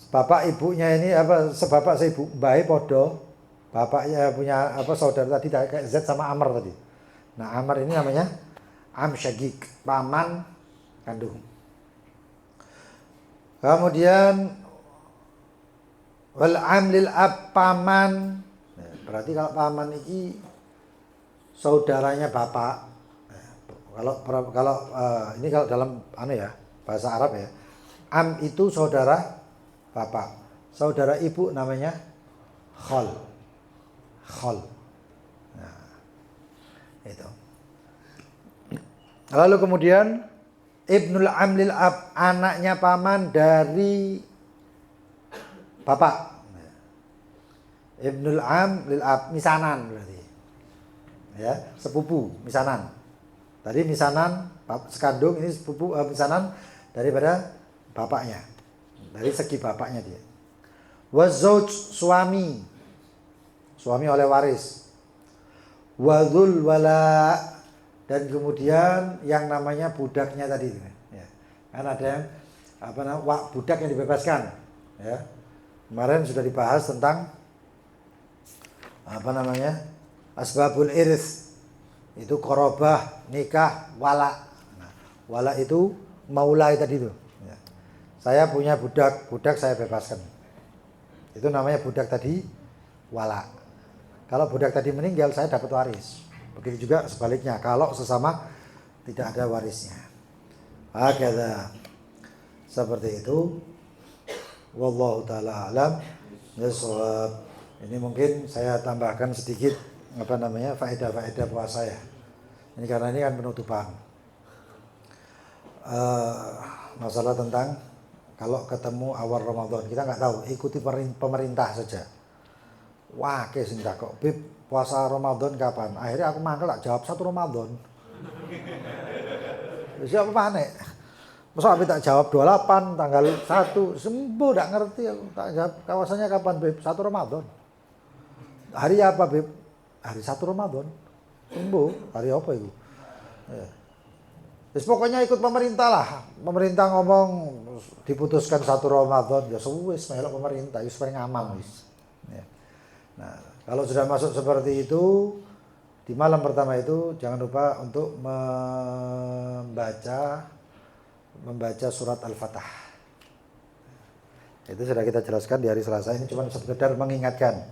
Bapak ibunya ini apa sebapak seibu bae podo. Bapaknya punya apa saudara tadi kayak Z sama Amr tadi. Nah, Amr ini namanya am syagik, paman kandung. Kemudian wal am lil ab, paman. Nah, berarti kalau paman ini saudaranya bapak. Kalau ini kalau dalam bahasa Arab ya, am itu saudara bapak, saudara ibu namanya khol. Nah, itu. Lalu kemudian ibnul am lil ab, anaknya paman dari bapak. Ibnul am lil ab, misanan berarti. Ya, sepupu, misanan. Tadi misanan sekandung, ini sepupu misanan daripada bapaknya. Dari segi bapaknya dia. Wazauj, suami oleh waris. Wadzul wala, dan kemudian yang namanya budaknya tadi ya. Kan ada yang budak yang dibebaskan ya. Kemarin sudah dibahas tentang asbabul iris. Itu korobah, nikah, wala. Nah, wala itu maulai tadi itu. Ya. Saya punya budak saya bebaskan. Itu namanya budak tadi wala. Kalau budak tadi meninggal, saya dapat waris. Begitu juga sebaliknya, kalau sesama tidak ada warisnya. Hakadha. Seperti itu. Wallahu ta'ala alam. Bisawab. Ini mungkin saya tambahkan sedikit faedah-faedah puasa ya. Ini karena ini kan penutupan. Masalah tentang kalau ketemu awal Ramadan, kita nggak tahu, ikuti pemerintah saja. Wah, sing kok Bib, puasa Ramadan kapan? Akhirnya aku mangkel tak jawab 1 Ramadan. Siapa panik? Masa aku tak jawab 28 tanggal 1, sembuh tak ngerti aku. Tak jawab kawasannya kapan Bib? 1 Ramadan. Hari apa Bib? Hari 1 Ramadan. Sembuh, hari apa itu? Ya. Terus pokoknya ikut pemerintah lah. Pemerintah ngomong diputuskan 1 Ramadan, ya sewis melok pemerintah, wis paling aman wis. Ya. Nah, kalau sudah masuk seperti itu, di malam pertama itu jangan lupa untuk membaca surat Al-Fatah. Itu sudah kita jelaskan di hari Selasa, ini cuma sekedar mengingatkan.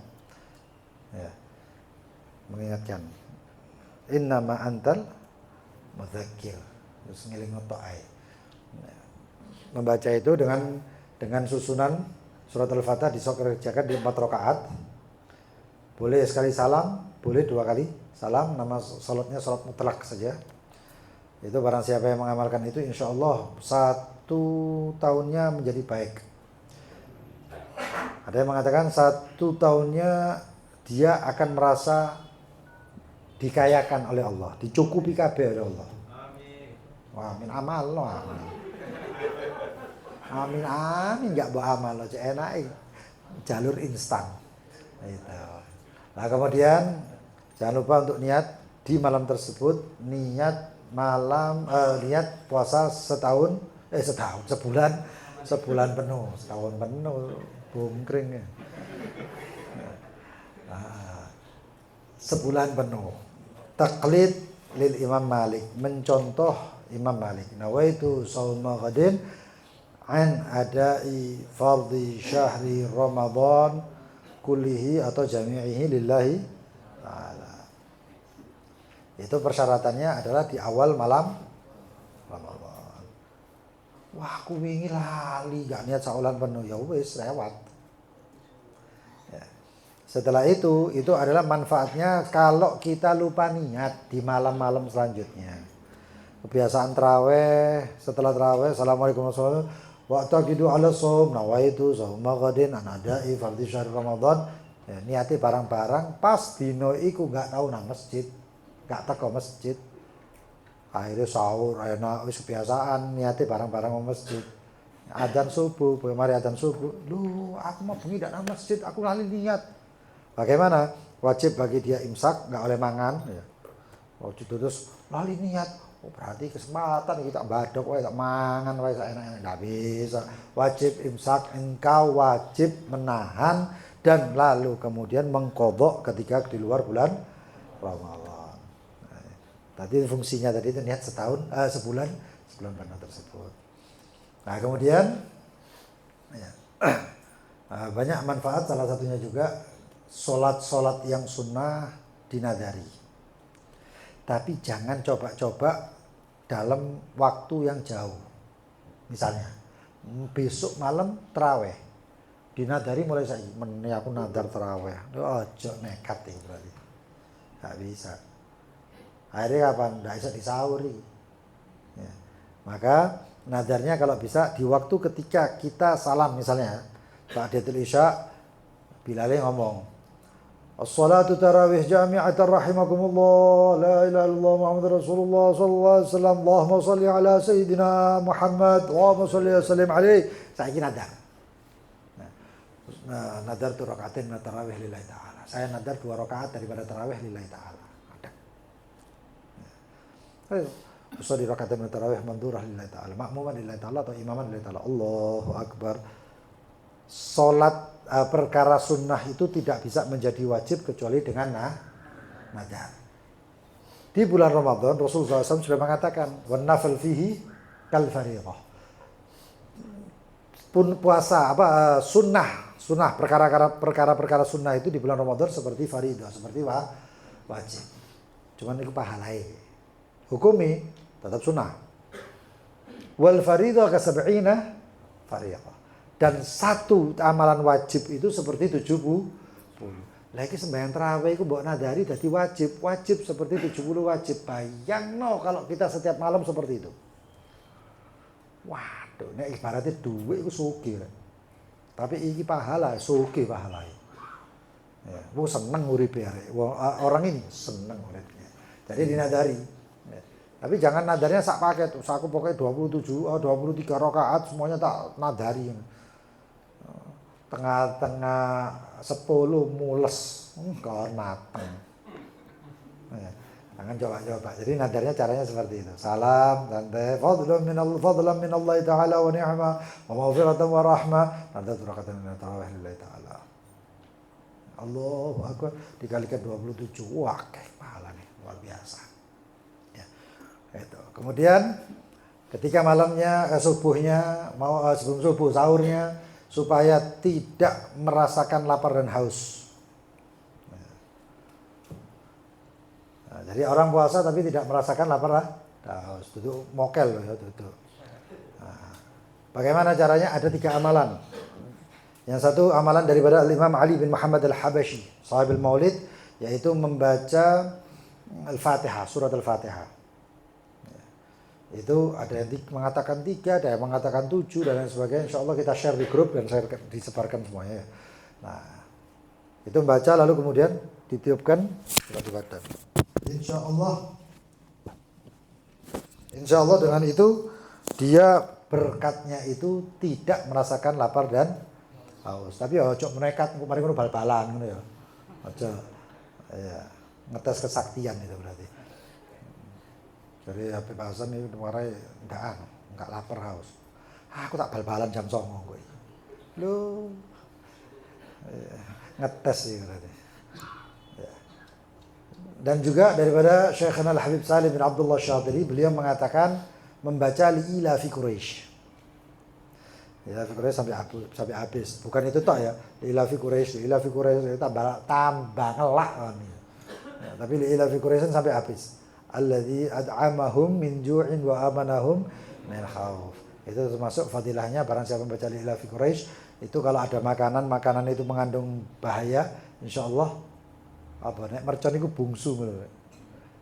Ya. Mengingatkan. Innama antal mudzakir. Terus ngiling ngotok ae. Membaca itu dengan susunan surat Al-Fatah dikerjakan di 4 rakaat. Boleh sekali salam, boleh 2 kali salam, nama salatnya salat mutlak saja. Itu barang siapa yang mengamalkan itu insya Allah 1 tahunnya menjadi baik. Ada yang mengatakan 1 tahunnya dia akan merasa dikayakan oleh Allah, dicukupi kabeh oleh Allah. Amin. Wah, amin amal lo. Amin enggak mbok amal lo, cek enak jalur instan. Itu. Nah, kemudian jangan lupa untuk niat di malam tersebut, niat puasa sebulan penuh, setahun penuh, bungkring ya. Sebulan penuh. Taklid lil Imam Malik, mencontoh Imam Malik. Nawaitu shauma ghadin an adai fardhi syahri Ramadan kullihi atau jami'ihi lillahi ta'ala. Itu persyaratannya adalah di awal malam Ramadan. Wah, aku wingi lali gak niat saulan penuh, ya wis lewat. Ya. Setelah itu adalah manfaatnya kalau kita lupa niat di malam-malam selanjutnya. Kebiasaan tarawih, setelah tarawih assalamualaikum warahmatullahi wabarakatuh wa taqidu ala shaum nawaitu shauma ghadin an adai fardhi syahr Ramadan. Ya, niati barang-barang pas dino iku gak tau nang masjid, gak teko masjid. Akhirnya sahur enak wis kebiasaan niati barang-barang nang masjid. Adzan subuh, mari adzan subuh. Lu, aku mau bengi ndak nang masjid, aku lali niat. Bagaimana? Wajib bagi dia imsak, nggak oleh mangan. Ya. Wajib terus lali niat. Oh, berarti kesempatan kita badok wae tak mangan wae enak-enak. Enggak bisa. Wajib imsak, engkau wajib menahan dan lalu kemudian mengqadha ketika di luar bulan Ramadan. Tadi fungsinya tadi itu niat sebulan penuh tersebut. Nah, kemudian ya, banyak manfaat, salah satunya juga sholat yang sunnah dinadari. Tapi jangan coba-coba dalam waktu yang jauh. Misalnya besok malam terawih, dinadari mulai saiki aku nadar terawih. Ojo nekat itu berarti. Gak bisa. Akhirnya kapan? Gak bisa disauri. Ya. Maka nadarnya kalau bisa di waktu ketika kita salam misalnya ba'datul isya, Bilalnya ngomong as-salatu tarawih jami'atan rahimakumullah la ilaha illallah Muhammadur Rasulullah sallallahu alaihi wasallam Allahumma shalli ala sayyidina Muhammad wa shalli wa sallim alaihi. Saya kira nadar. Nah, nadar tu rakaatin min tarawih lillahi ta'ala. Saya nadar 2 rakaat daripada tarawih lillahi ta'ala. Ada. Usolli rakaatin min tarawih mandurah lillahi ta'ala. Makmuman lillahi ta'ala atau imaman lillahi ta'ala. Allahu akbar. Salat perkara sunnah itu tidak bisa menjadi wajib kecuali dengan nadar. Di bulan Ramadan Rasulullah SAW sudah mengatakan wan nafil fihi kal fardhah. Pun puasa sunnah perkara sunnah itu di bulan Ramadan seperti fardhah, seperti wajib. Cuman itu pahalai. Hukumi tetap sunnah. Wal fardhah ka 70 fardhah. Dan satu amalan wajib itu seperti 70. Lagi sembahyang tarawih itu mbok nadari dadi wajib seperti 70 wajib. Bayangno kalau kita setiap malam seperti itu. Waduh, nek ibaratnya duit itu sugih. Tapi iki pahala, sugih pahala. Ya, wong seneng uripe arek. Orang ini seneng uripnya. Jadi dinadari. Ya. Tapi jangan nadarnya sak paket. Aku pokoknya 23 rakaat semuanya tak nadari. Tengah-tengah 10 mules enggak mateng. Ya, jangan coba-coba. Jadi nadarnya caranya seperti itu. Salam santai, fadlan min Allah taala wa ni'ma wa maghfiratan wa rahmah. Nadar rakatan min tarawih lillahi taala. Allahu akbar dikalikan 27. Wah, pahalanya luar biasa. Ya. Itu. Kemudian ketika malamnya subuhnya sebelum subuh sahurnya supaya tidak merasakan lapar dan haus. Nah, jadi orang puasa tapi tidak merasakan lapar dan haus. Duduk mokel ya, duduk. Nah, bagaimana caranya? Ada 3 amalan. Yang satu amalan daripada Imam Ali bin Muhammad Al-Habashi, sahibul Maulid, yaitu membaca Al-Fatihah, surat Al-Fatihah. Itu ada yang mengatakan 3, ada yang mengatakan 7 dan lain sebagainya. Insya Allah kita share di grup dan saya disebarkan semuanya. Nah, itu membaca lalu kemudian ditiupkan surat Al-Fatihah. Insya Allah dengan itu dia berkatnya itu tidak merasakan lapar dan haus. Tapi ojo menekat kemarin ngono bal-balan ngono ya. Ojo ya, ngetes kesaktian itu berarti. Jadi HP Pak Hasan ini kemarin enggak lapar haus. Aku tak bal-balan jam 09.00 kowe. Lho. Ngetes sih berarti. Ya. Dan juga daripada Syekhana Al-Habib Salim bin Abdullah Syadili, beliau mengatakan membaca Li'ila fi Quraisy. Li'ila fi Quraisy sampai habis. Bukan itu tok ya. Li'ila fi Quraisy itu tambah ngelak kan. Ya, tapi Li'ila fi Quraisy sampai habis. Alladzi ad'amahum min ju'in wa amanahum min khauf. Itu termasuk fadilahnya barang siapa membaca Li'ila fi Quraisy itu kalau ada makanan itu mengandung bahaya, insyaallah nek mercon itu bungsu ngono.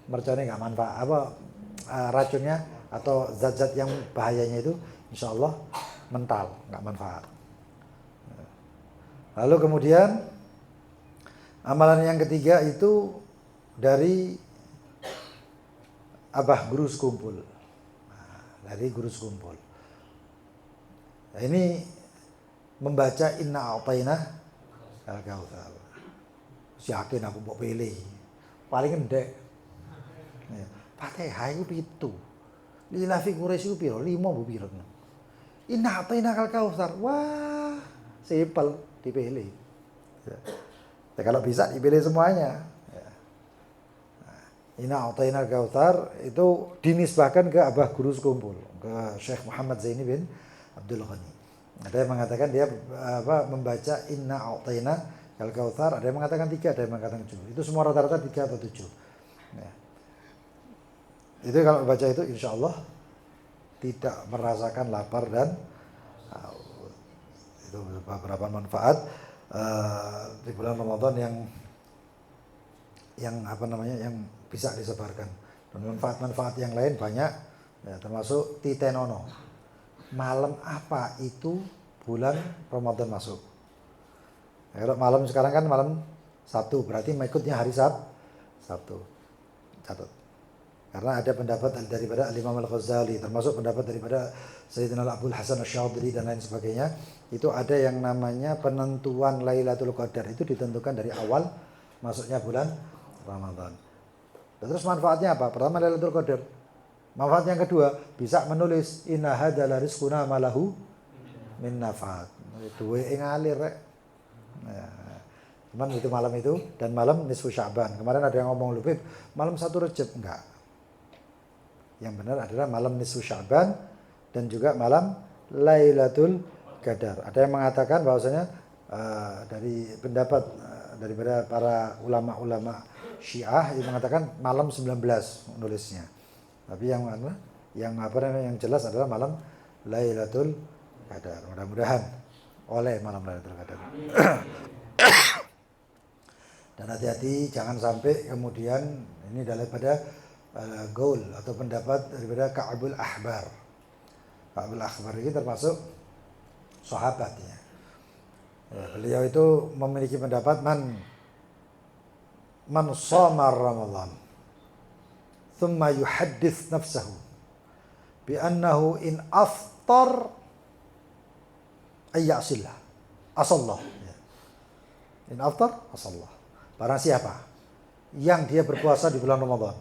Merconnya enggak manfaat racunnya atau zat-zat yang bahayanya itu insyaallah mental, enggak manfaat. Lalu kemudian amalan yang ketiga itu dari Abah guru sekumpul. Nah, dari guru sekumpul. Nah, ini membaca Inna A'tainah Al-Kautsar. Yakin aku mau pilih. Paling endek. Ya. Fatihah iku 7. Lila fi Quraisy iku piro? 5 bu piro? Inna atainakal kautsar. Wah, simpel dipilih. Ya. Ya, kalau bisa dipilih semuanya. Ya. Nah, Inna atainakal kautsar itu dinisbahkan ke Abah Guru Sekumpul, ke Syekh Muhammad Zaini bin Abdul Ghani. Ada yang mengatakan dia membaca Inna atainakal kautsar, ada yang mengatakan 3, ada yang mengatakan 7. Itu semua rata-rata 3 atau 7. Ya. Itu kalau baca itu insya Allah tidak merasakan lapar dan haus. Itu beberapa manfaat di bulan Ramadan yang yang bisa disebarkan. Dan manfaat-manfaat yang lain banyak, ya, termasuk titenono. Malam apa itu bulan Ramadan masuk? Ya, kalau malam sekarang kan malam Sabtu, berarti mengikutnya hari Sabtu. Catat. Karena ada pendapat daripada Imam Al-Ghazali, termasuk pendapat daripada Sayyidina Abdul Hasan Asy-Syadzili dan lain sebagainya. Itu ada yang namanya penentuan Lailatul Qadar itu ditentukan dari awal masuknya bulan Ramadan. Terus manfaatnya apa? Pertama Lailatul Qadar. Manfaat yang kedua, bisa menulis inna hadzal rizquna malahu min nafat. Duwe ing alir rek. Ya. Cuman itu malam itu dan malam nisfu Sya'ban. Kemarin ada yang ngomong lebih malam 1 Rejab, enggak. Yang benar adalah malam nisfu Sya'ban dan juga malam Lailatul Qadar. Ada yang mengatakan bahwasanya dari pendapat daripada para ulama-ulama Syiah yang mengatakan malam 19 nulisnya. Tapi yang jelas adalah malam Lailatul Qadar. Mudah-mudahan oleh malam Lailatul Qadar. Dan hati-hati jangan sampai kemudian ini daripada gaul atau pendapat daripada Ka'bul Ahbar. Ka'bul Ahbar ini termasuk sahabatnya. Ya, beliau itu memiliki pendapat man shoma Ramadan thumma yuhaddits nafsahu bi annahu in aftar ayyasillah asallah. Ya. In aftar asallah. Barang siapa yang dia berpuasa di bulan Ramadan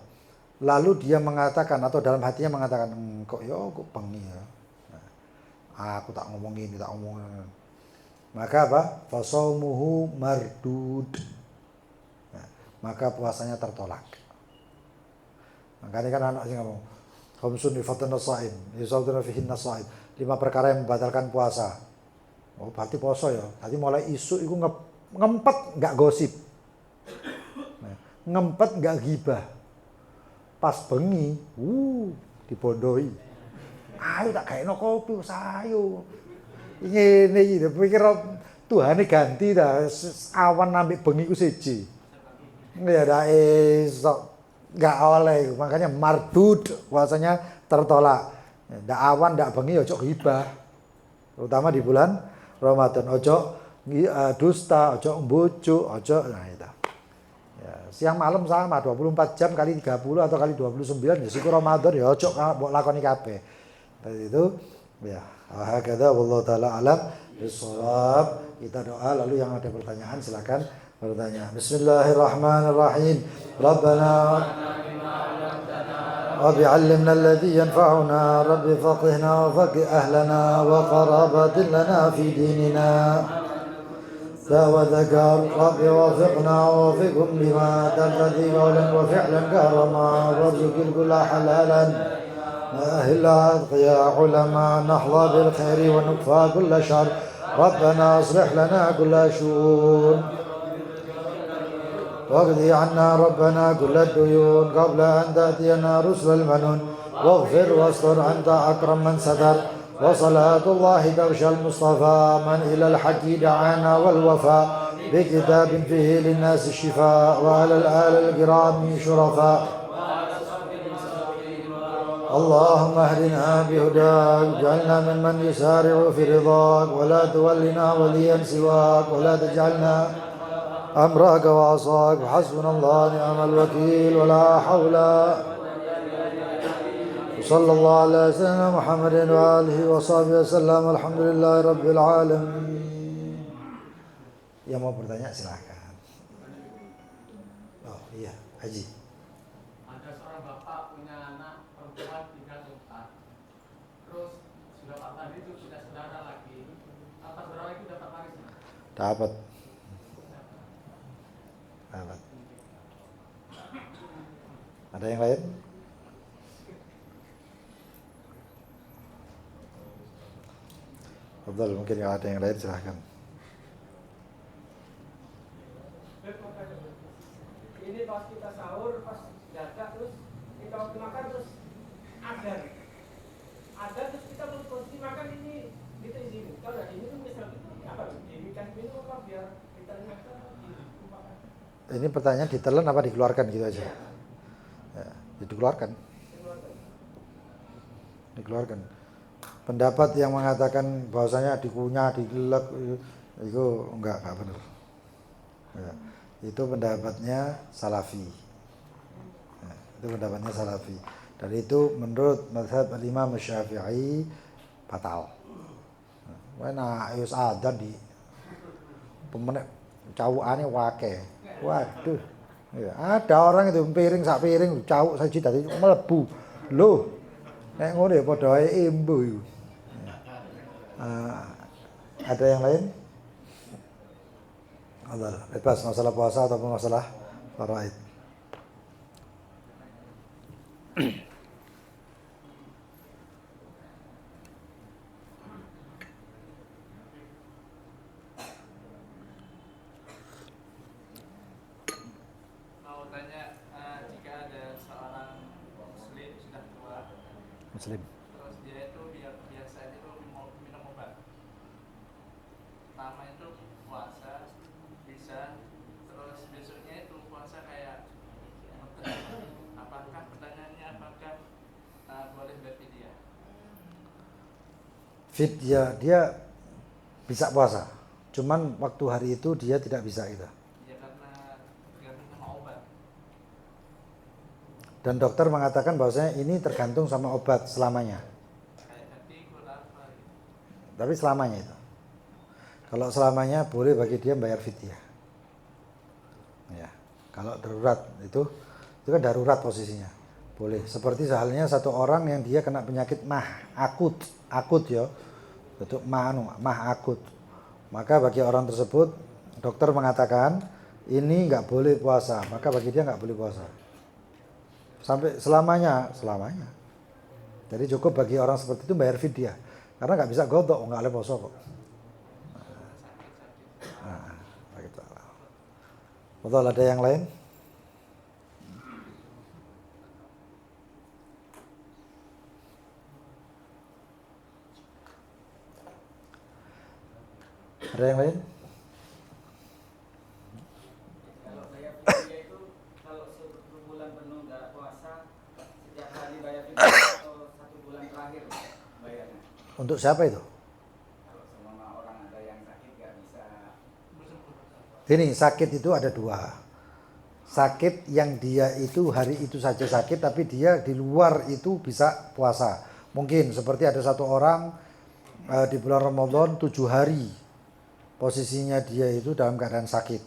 lalu dia mengatakan atau dalam hatinya mengatakan kok pengi ya. Nah, aku tak ngomong ini, tak ngomong ini. Maka apa? Fasaumuhu mardud. Nah, maka puasanya tertolak. Makanya kan anak sih ngomong khamsun ifatun nasaim, yusawduna fihin nasaim. 5 perkara yang membatalkan puasa. Oh, berarti poso ya. Tadi mulai isu itu ngempet enggak gosip. Nah, ngempet enggak gibah. Pas bengi, dibondoi. Ayo tak gaekno kopi sayo. Ngene iki pikir Tuhane ganti dah awan ambek bengi ku siji. Ya dak iso enggak oleh makanya mardud puasanya tertolak. Ndak awan ndak bengi ojo ghibah. Terutama di bulan Ramadan ojo dusta, ojo mbujuk, ojo nah itu. Siang malam sama 24 jam kali 30 atau kali 29 ya syukur Ramadan ya ojo mbok lakoni kabeh. Tadi itu ya hakadha wallahu taala alam bisawab. Kita doa lalu yang ada pertanyaan silakan bertanya. Bismillahirrahmanirrahim. Rabbana Rabbi 'allimna alladhi yanfa'una Rabbi faqihna wa faqih ahlana wa qarabatin lana fi dinina. وذكر رب وفقنا ووفقهم لما ترتدي قولا وفعلا كرما وارزق الكل حلالا وأهل العتق يا علماء نحظى بالخير ونكفى كل شر ربنا اصلح لنا كل شؤون واقضي عنا ربنا كل الديون قبل أن تأتينا رسل المنون واغفر واستر أنت أكرم من ستر وصلاة الله تغشى المصطفى من إلى الحق دعانا والوفاء بكتاب فيه للناس الشفاء وعلى الآل الكرام شرفاء اللهم اهدنا بهداك واجعلنا ممن يسارع في رضاك ولا تولنا وليا سواك ولا تجعلنا أمرك وعصاك وحسبنا الله نعم الوكيل ولا حول صلى الله على سيدنا محمد وآله وصحبه وسلم الحمد لله رب العالمين. Yang mau bertanya silakan. Oh iya, Haji. seorang bapak punya anak perempuan 3 atau 4, terus sudah 4 tadi itu sudah saudara lagi, apa saudara itu dapat waris? Dapat. Ada yang lain? Betul, mungkin kalau ada yang lain silahkan. Ini pas kita sahur, pas jaga, terus kita waktu makan, terus ada terus kita posisi makan ini kita izin. Kalau ini tuh misal itu apa? Dikasih minum apa biar kita makan? Ini pertanyaan ditelan apa dikeluarkan gitu aja? Ya, dikeluarkan. Pendapat yang mengatakan bahwasanya dikunyah, digelek itu enggak benar. Ya, itu pendapatnya salafi. Ya, itu pendapatnya salafi. Dan itu menurut mazhab Imam Syafi'i batal. Wena wis adzan di pemenek cawukane wake. Waduh. Ya, ada orang itu piring sak piring cawuk saji dadi mlebu. Loh. Nek ngono ya padha ae embo iku. Ada yang lain? Allah, bebas masalah puasa ataupun masalah faraid. Mau tanya, jika ada seorang muslim sudah tua, Muslim. terus dia itu biasa itu minum obat, pertama itu puasa bisa, terus besoknya itu puasa kayak apakah pertanyaannya apakah boleh berfidyah? Fidyah dia bisa puasa. Cuman waktu hari itu dia tidak bisa gitu. Ya karena tergantung sama obat. Dan dokter mengatakan bahwasanya ini tergantung sama obat selamanya. Kayak tadi apa gitu. Tapi selamanya itu. Kalau selamanya boleh bagi dia bayar fidyah. Ya. Kalau darurat itu kan darurat posisinya. Boleh. Seperti sehalnya satu orang yang dia kena penyakit akut ya. Itu mah akut. Maka bagi orang tersebut dokter mengatakan ini nggak boleh puasa, maka bagi dia nggak boleh puasa sampai selamanya. Jadi cukup bagi orang seperti itu bayar fidyah, karena nggak bisa godok, nggak boleh puasa kok. Begitu. Betul, ada yang lain? Ada yang lain? Kalau bayar fidyah itu kalau 1 bulan penuh nggak puasa, setiap hari bayar fidyah atau 1 bulan terakhir bayarnya? Untuk siapa itu? Kalau semua orang ada yang sakit nggak bisa. Ini sakit itu ada dua. Sakit yang dia itu hari itu saja sakit, tapi dia di luar itu bisa puasa. Mungkin seperti ada satu orang di bulan Ramadan 7 hari posisinya dia itu dalam keadaan sakit.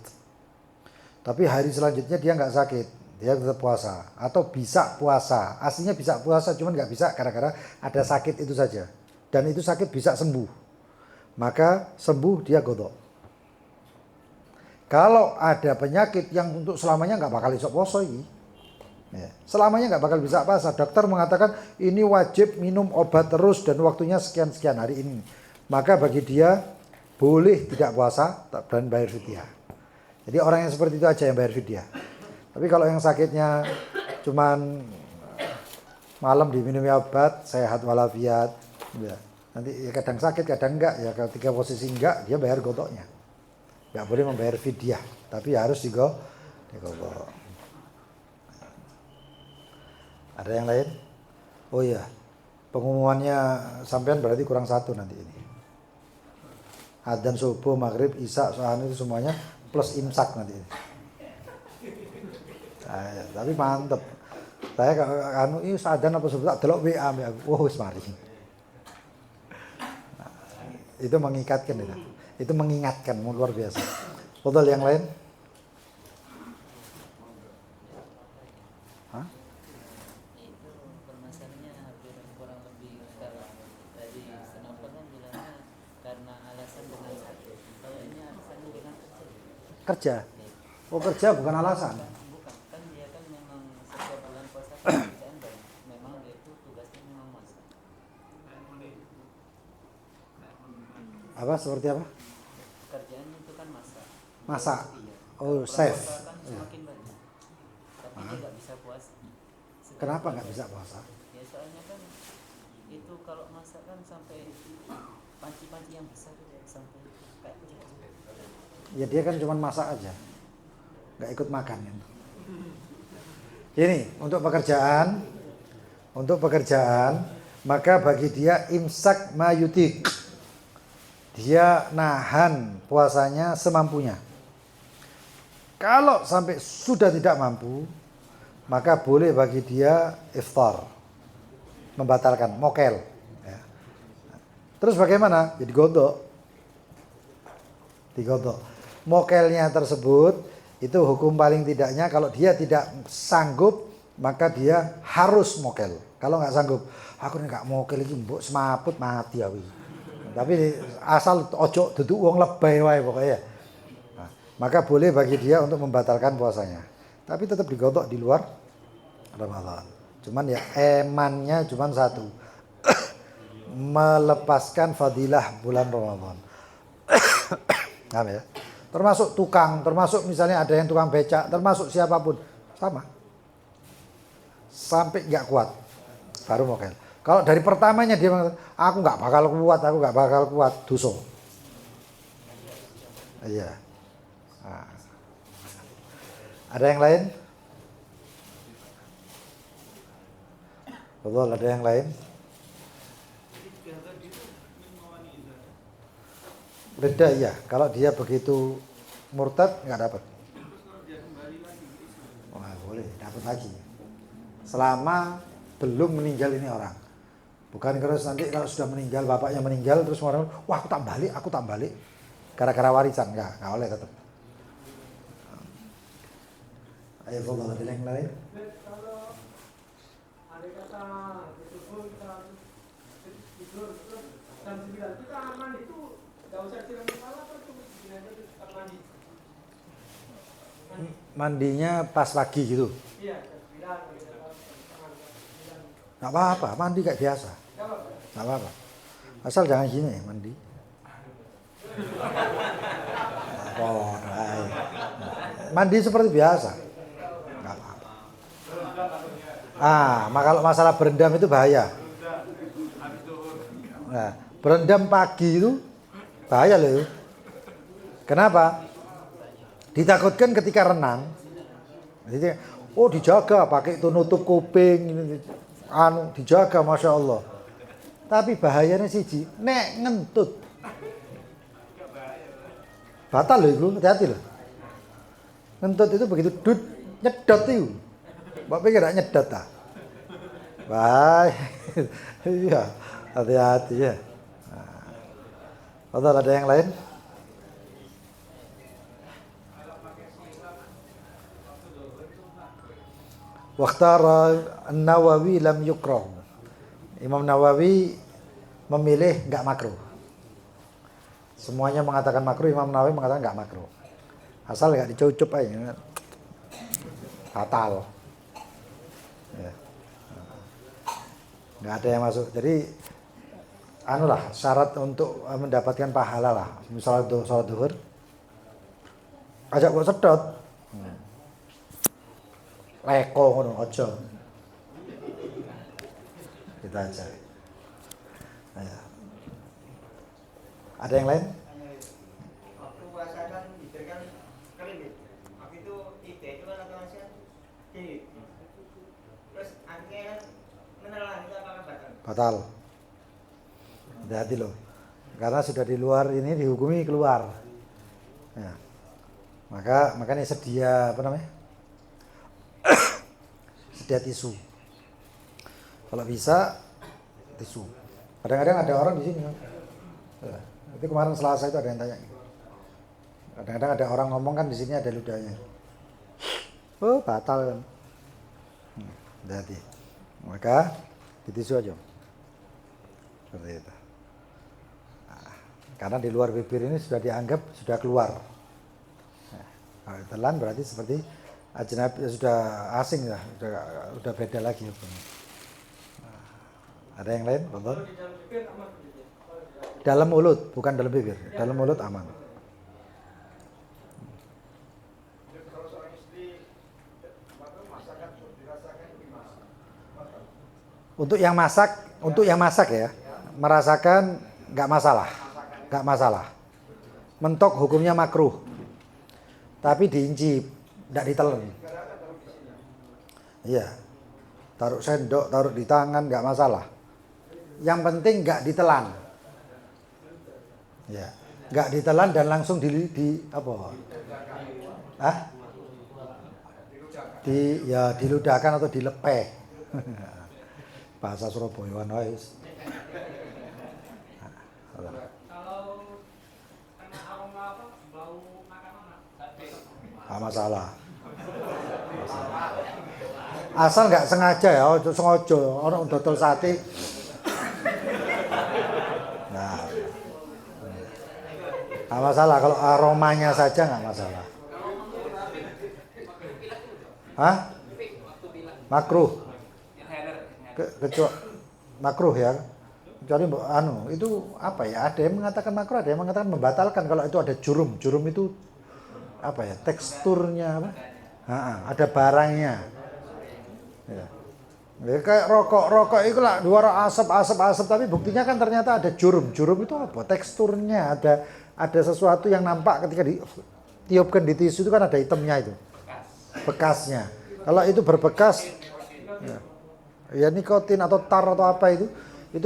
Tapi hari selanjutnya dia nggak sakit, dia tetap puasa. Atau bisa puasa, aslinya bisa puasa, cuman nggak bisa gara-gara ada sakit itu saja. Dan itu sakit bisa sembuh. Maka sembuh dia godok. Kalau ada penyakit yang untuk selamanya nggak bakal iso poso ini, ya, selamanya nggak bakal bisa puasa. Dokter mengatakan ini wajib minum obat terus dan waktunya sekian-sekian hari ini. Maka bagi dia boleh tidak puasa dan bayar fidyah. Jadi orang yang seperti itu aja yang bayar fidyah. Tapi kalau yang sakitnya cuman malam diminumi obat, sehat walafiat, ya. Nanti ya kadang sakit, kadang enggak, ya ketika posisi enggak, dia bayar godoknya. Enggak boleh membayar fidyah, tapi harus digodok. Ada yang lain? Oh iya, pengumumannya sampean berarti kurang 1 nanti ini. Adzan subuh, maghrib, isya, soal itu semuanya plus imsak nanti ini. Tapi mantep. Saya anu ini adzan apa subuh tak delok WA ambek aku. Wah wis mari. Itu mengikatkan itu. Itu mengingatkan luar biasa. Betul, yang lain? Hah? karena alasan dengan sakit. Kalau ini alasannya dengan kerja. Kerja. Oh, kerja bukan alasan. Bukan, kan dia kan memang setiap bulan puasa pekerjaan dan memang dia itu tugasnya memang masak. Apa seperti apa? Kerjaannya itu kan masak. Masak. Iya. Oh, Kalau chef. puasa kan semakin banyak. Tapi dia nggak bisa puasa. Kenapa nggak bisa puasa? Ya soalnya kan itu kalau masak kan sampai panci-panci yang besar sampai kayak gitu. Ya dia kan cuma masak aja, nggak ikut makan kan. Ini untuk pekerjaan, maka bagi dia imsak mayutik, dia nahan puasanya semampunya. Kalau sampai sudah tidak mampu, maka boleh bagi dia iftar, membatalkan, mokel. Ya. Terus bagaimana? Jadi digodok. Mokelnya tersebut itu hukum paling tidaknya kalau dia tidak sanggup maka dia harus mokel. Kalau nggak sanggup, aku nggak mokel iki mbok semaput mati awi. Tapi asal ojo duduk wong lebay wae pokoknya. Nah, maka boleh bagi dia untuk membatalkan puasanya. Tapi tetap digodok di luar Ramadan. Cuman ya emannya cuman satu. Melepaskan fadilah bulan Ramadan. Paham ya? Termasuk tukang, termasuk misalnya ada yang tukang becak, termasuk siapapun sama. Sampai nggak kuat baru mokel. Kalau dari pertamanya dia mengatakan, aku nggak bakal kuat, dosa. Iya. Nah. Ada yang lain? Betul, ada yang lain? Reda iya, kalau dia begitu murtad nggak dapat. Oh, boleh, dapat lagi. Selama belum meninggal ini orang. Bukan terus nanti kalau sudah meninggal, bapaknya meninggal terus orang, wah aku tak balik. Gara-gara warisan, nggak boleh tetap. Ayo kalau ada yang lain. Kalau ada kata tidur terus jam 9 kita mandi itu nggak usah siram kepala apa cukup begini aja tetap mandi. Mandinya pas pagi gitu. Iya, jam 9 Nggak apa-apa, mandi kayak biasa. Nggak apa-apa. Asal jangan gini mandi. Oh, mandi seperti biasa. Nggak apa-apa. Kalau masalah berendam itu bahaya. Nah, berendam pagi itu bahaya loh. Kenapa? Ditakutkan ketika renang. Jadi, dijaga pakai itu nutup kuping, dijaga masya Allah. Tapi bahayanya siji, nek ngentut. Batal loh itu, hati-hati loh. Ngentut itu begitu nyedot itu. Mbak pikir gak nyedot tak? Baik. Iya, hati-hati ya. Betul, ada yang lain? Waqtara An-Nawawi lam yukrah. Imam Nawawi memilih enggak makruh. Semuanya mengatakan makruh, Imam Nawawi mengatakan enggak makruh. Asal enggak dicucup aja. Batal. Ya. Enggak ada yang masuk. Jadi syarat untuk mendapatkan pahala lah. Misalnya sholat zuhur ajak kok sedot. Leko ngono aja. Kita aja. Ayo. Ada yang lain? Waktu puasa kan diberikan kering. Waktu itu ide itu kan otomatis tinggi. Terus akhirnya kan menelan itu apakah batal? Batal. Hati-hati loh. Karena sudah di luar ini dihukumi keluar. Ya. Makanya sedia sedia tisu. Kalau bisa tisu. Kadang-kadang ada orang di sini kan. Ya. Itu kemarin Selasa itu ada yang tanya. Kadang-kadang ada orang ngomong kan di sini ada ludahnya. Oh, batal kan. Hati-hati. Maka di tisu aja. Seperti itu. Karena di luar bibir ini sudah dianggap sudah keluar. Nah, kalau ditelan berarti seperti ajnabi, sudah asing lah, sudah beda lagi hukumnya. Nah, ada yang lain? Betul? Dalam mulut, bukan dalam bibir. Dalam mulut aman. Untuk yang masak ya, merasakan nggak masalah. Mentok hukumnya makruh, tapi diincip, nggak ditelan. Iya, taruh sendok, taruh di tangan nggak masalah. Yang penting nggak ditelan. Ya, nggak ditelan dan langsung di apa? Hah? Diludahkan atau dilepeh. Bahasa Surabaya noise. Kalau kena aroma apa, bau makanan, Nggak masalah. Asal nggak sengaja ya, sengaja orang dodol sate. Nah, nggak masalah kalau aromanya saja nggak masalah. Hah? Makruh. Kecuali makruh ya. Kecuali itu apa ya? Ada yang mengatakan makruh, ada yang mengatakan membatalkan kalau itu ada jurum. Jurum itu apa ya? Teksturnya apa? Ada barangnya. Ya. Ya, kayak rokok itu lah dua asap tapi buktinya kan ternyata ada jurum. Jurum itu apa? Teksturnya ada sesuatu yang nampak ketika ditiupkan di tisu itu kan ada hitamnya itu. Bekasnya. Kalau itu berbekas ya nikotin atau tar atau apa itu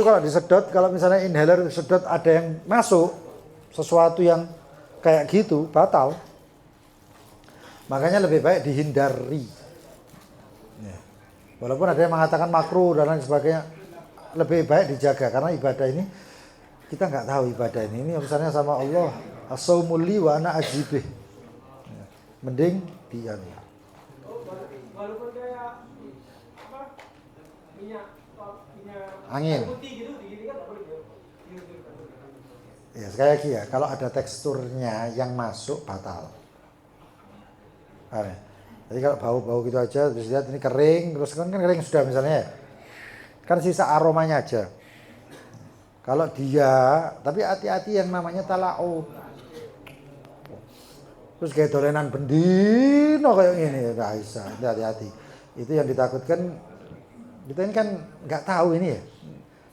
kalau disedot, kalau misalnya inhaler disedot ada yang masuk sesuatu yang kayak gitu batal. Makanya lebih baik dihindari. Ya. Walaupun ada yang mengatakan makruh dan lain sebagainya, lebih baik dijaga karena ibadah ini kita nggak tahu ibadah ini urusannya sama Allah. As-saumul li wa ana ajibih. Ya. Mending dia. walaupun kayak apa, minyak Angin. putih gitu, digini kan nggak boleh. Ya sekali lagi ya, kalau ada teksturnya yang masuk batal. Paham ya? Jadi kalau bau-bau gitu aja, terus lihat ini kering, terus kan kering sudah misalnya ya, kan sisa aromanya aja. Kalau dia, tapi hati-hati yang namanya tala'ub. Terus kayak dolenan bendino kayak gini, nggak bisa, hati-hati. Itu yang ditakutkan, kita ini kan nggak tahu ini ya.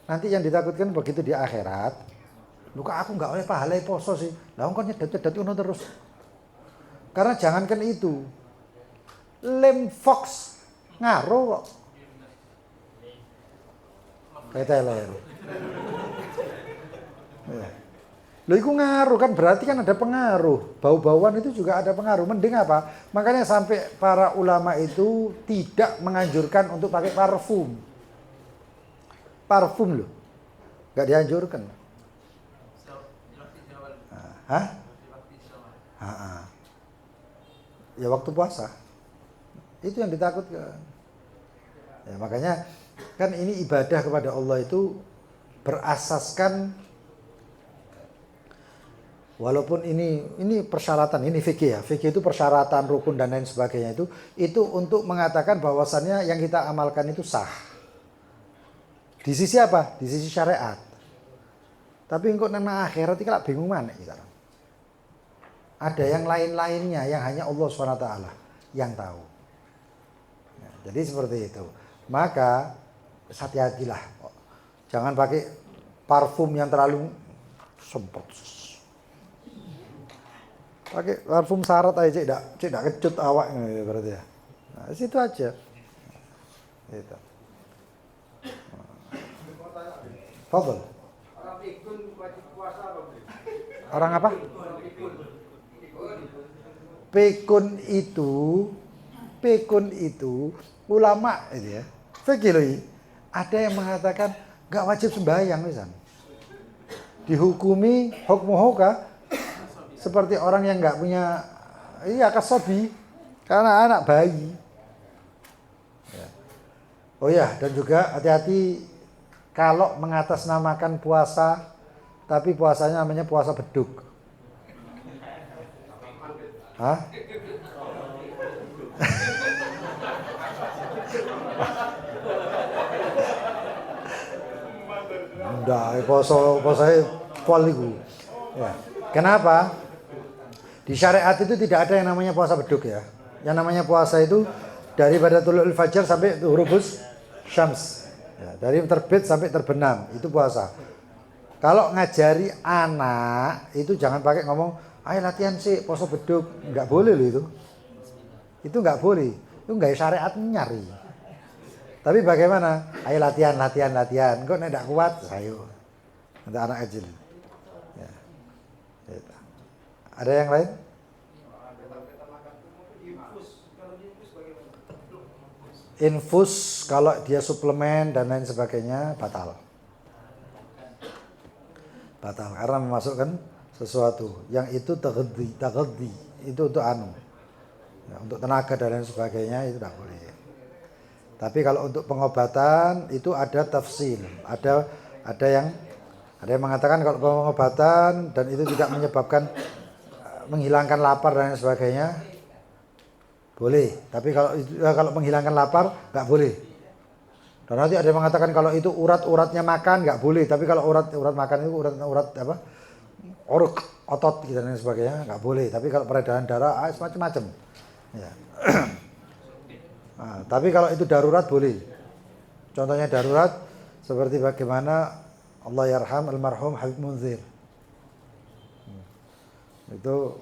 Nanti yang ditakutkan begitu di akhirat, luka aku nggak oleh pahala poso sih, lah engkau nyedet-nyedet ngono terus. Karena jangankan itu, lem fox ngaruh kok. Kayak teler. Ya. Loh itu ngaruh kan, berarti kan ada pengaruh. Bau-bauan itu juga ada pengaruh. Mending apa? Makanya sampai para ulama itu tidak menganjurkan untuk pakai parfum. Parfum loh. Gak dianjurkan. Hah? Ya waktu puasa. Itu yang ditakutkan. Ya, makanya kan ini ibadah kepada Allah itu berasaskan, walaupun ini persyaratan, ini fikih ya. Fikih itu persyaratan, rukun dan lain sebagainya itu untuk mengatakan bahwasannya yang kita amalkan itu sah. Di sisi apa? Di sisi syariat. Tapi engkau nang akhirat iki lak bingung mana kita. Ada yang lain-lainnya yang hanya Allah SWT yang tahu. Ya, jadi seperti itu. Maka hati-hatilah. Jangan pakai parfum yang terlalu semprot. Pakai parfum syarat aja tidak kecut awak berarti ya. Nah, situ aja. Gitu. Fadhil. Orang pikun wajib puasa apa? Orang apa? Pikun itu ulama itu ya. Fikih loh. Ada yang mengatakan enggak wajib sembahyang misalnya. Dihukumi hukmu hoka seperti orang yang enggak punya kasobi karena anak bayi. Ya. Oh ya, dan juga hati-hati kalau mengatasnamakan puasa tapi puasanya namanya puasa beduk. Hah? Enggak, poso pol iku. Ya. Kenapa? Di syariat itu tidak ada yang namanya puasa beduk ya. Yang namanya puasa itu daripada tulu'ul fajar sampai ghurubus syams. Ya, dari terbit sampai terbenam itu puasa. Kalau ngajari anak itu jangan pakai ngomong, ayo latihan sih puasa beduk. Enggak boleh loh itu. Itu enggak boleh. Itu enggak syariat nyari. Tapi bagaimana? Ayo latihan. Kok nek kuat, ayo. Untuk anak kecil. Ya. Gitu. Ada yang lain? Infus kalau dia suplemen dan lain sebagainya batal karena memasukkan sesuatu yang itu taghaddi itu untuk ya, untuk tenaga dan lain sebagainya itu tidak boleh. Tapi kalau untuk pengobatan itu ada tafsil, ada yang mengatakan kalau pengobatan dan itu tidak menyebabkan menghilangkan lapar dan lain sebagainya boleh, tapi kalau menghilangkan lapar nggak boleh. Dan nanti ada yang mengatakan kalau itu urat-uratnya makan nggak boleh, tapi kalau urat makan itu urat apa? Otot gitu dan sebagainya nggak boleh. Tapi kalau peredaran darah macam-macam. Ya. Nah, tapi kalau itu darurat boleh. Contohnya darurat seperti bagaimana Allah yarham almarhum Habib Munzir. Itu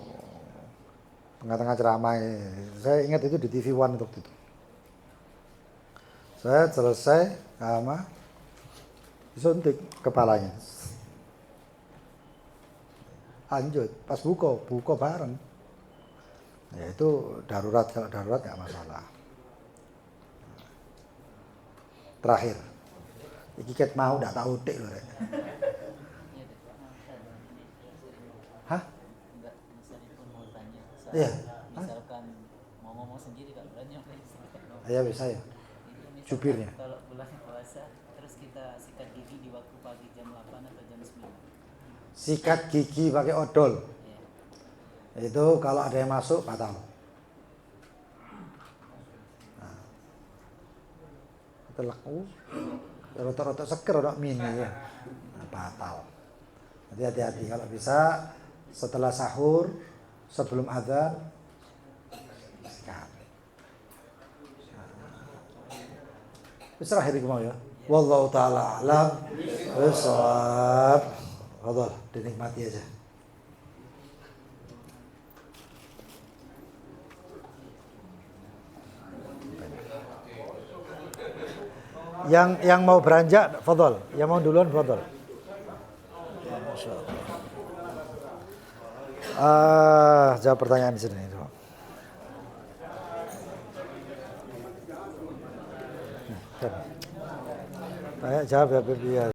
tengah-tengah ceramah, saya ingat itu di TV One waktu itu. Saya selesai disuntik kepalanya. Lanjut, pas buka bareng. Ya itu darurat, kalau darurat nggak masalah. Terakhir, iki ket mau ndak tak utik loh. Hah? Iya. Misalkan mau ngomong sendiri kan berani. Iya bisa ya. Jubirnya. Kalau bulan puasa terus kita sikat gigi di waktu pagi jam 8 atau jam 9. Sikat gigi pakai odol. Ya. Itu kalau ada yang masuk batal. Nah. Terlaku. Rotok-rotok seger rotok mini ya. Nah, batal. Jadi hati-hati kalau bisa setelah sahur sebelum adzan sikat. Wis terakhir iki mau ya. Wallahu taala alam bisawab. Fadhal, dinikmati aja. Yang mau beranjak fadhal, yang mau duluan fadhal. Jawab pertanyaan di sini. Jawab ya,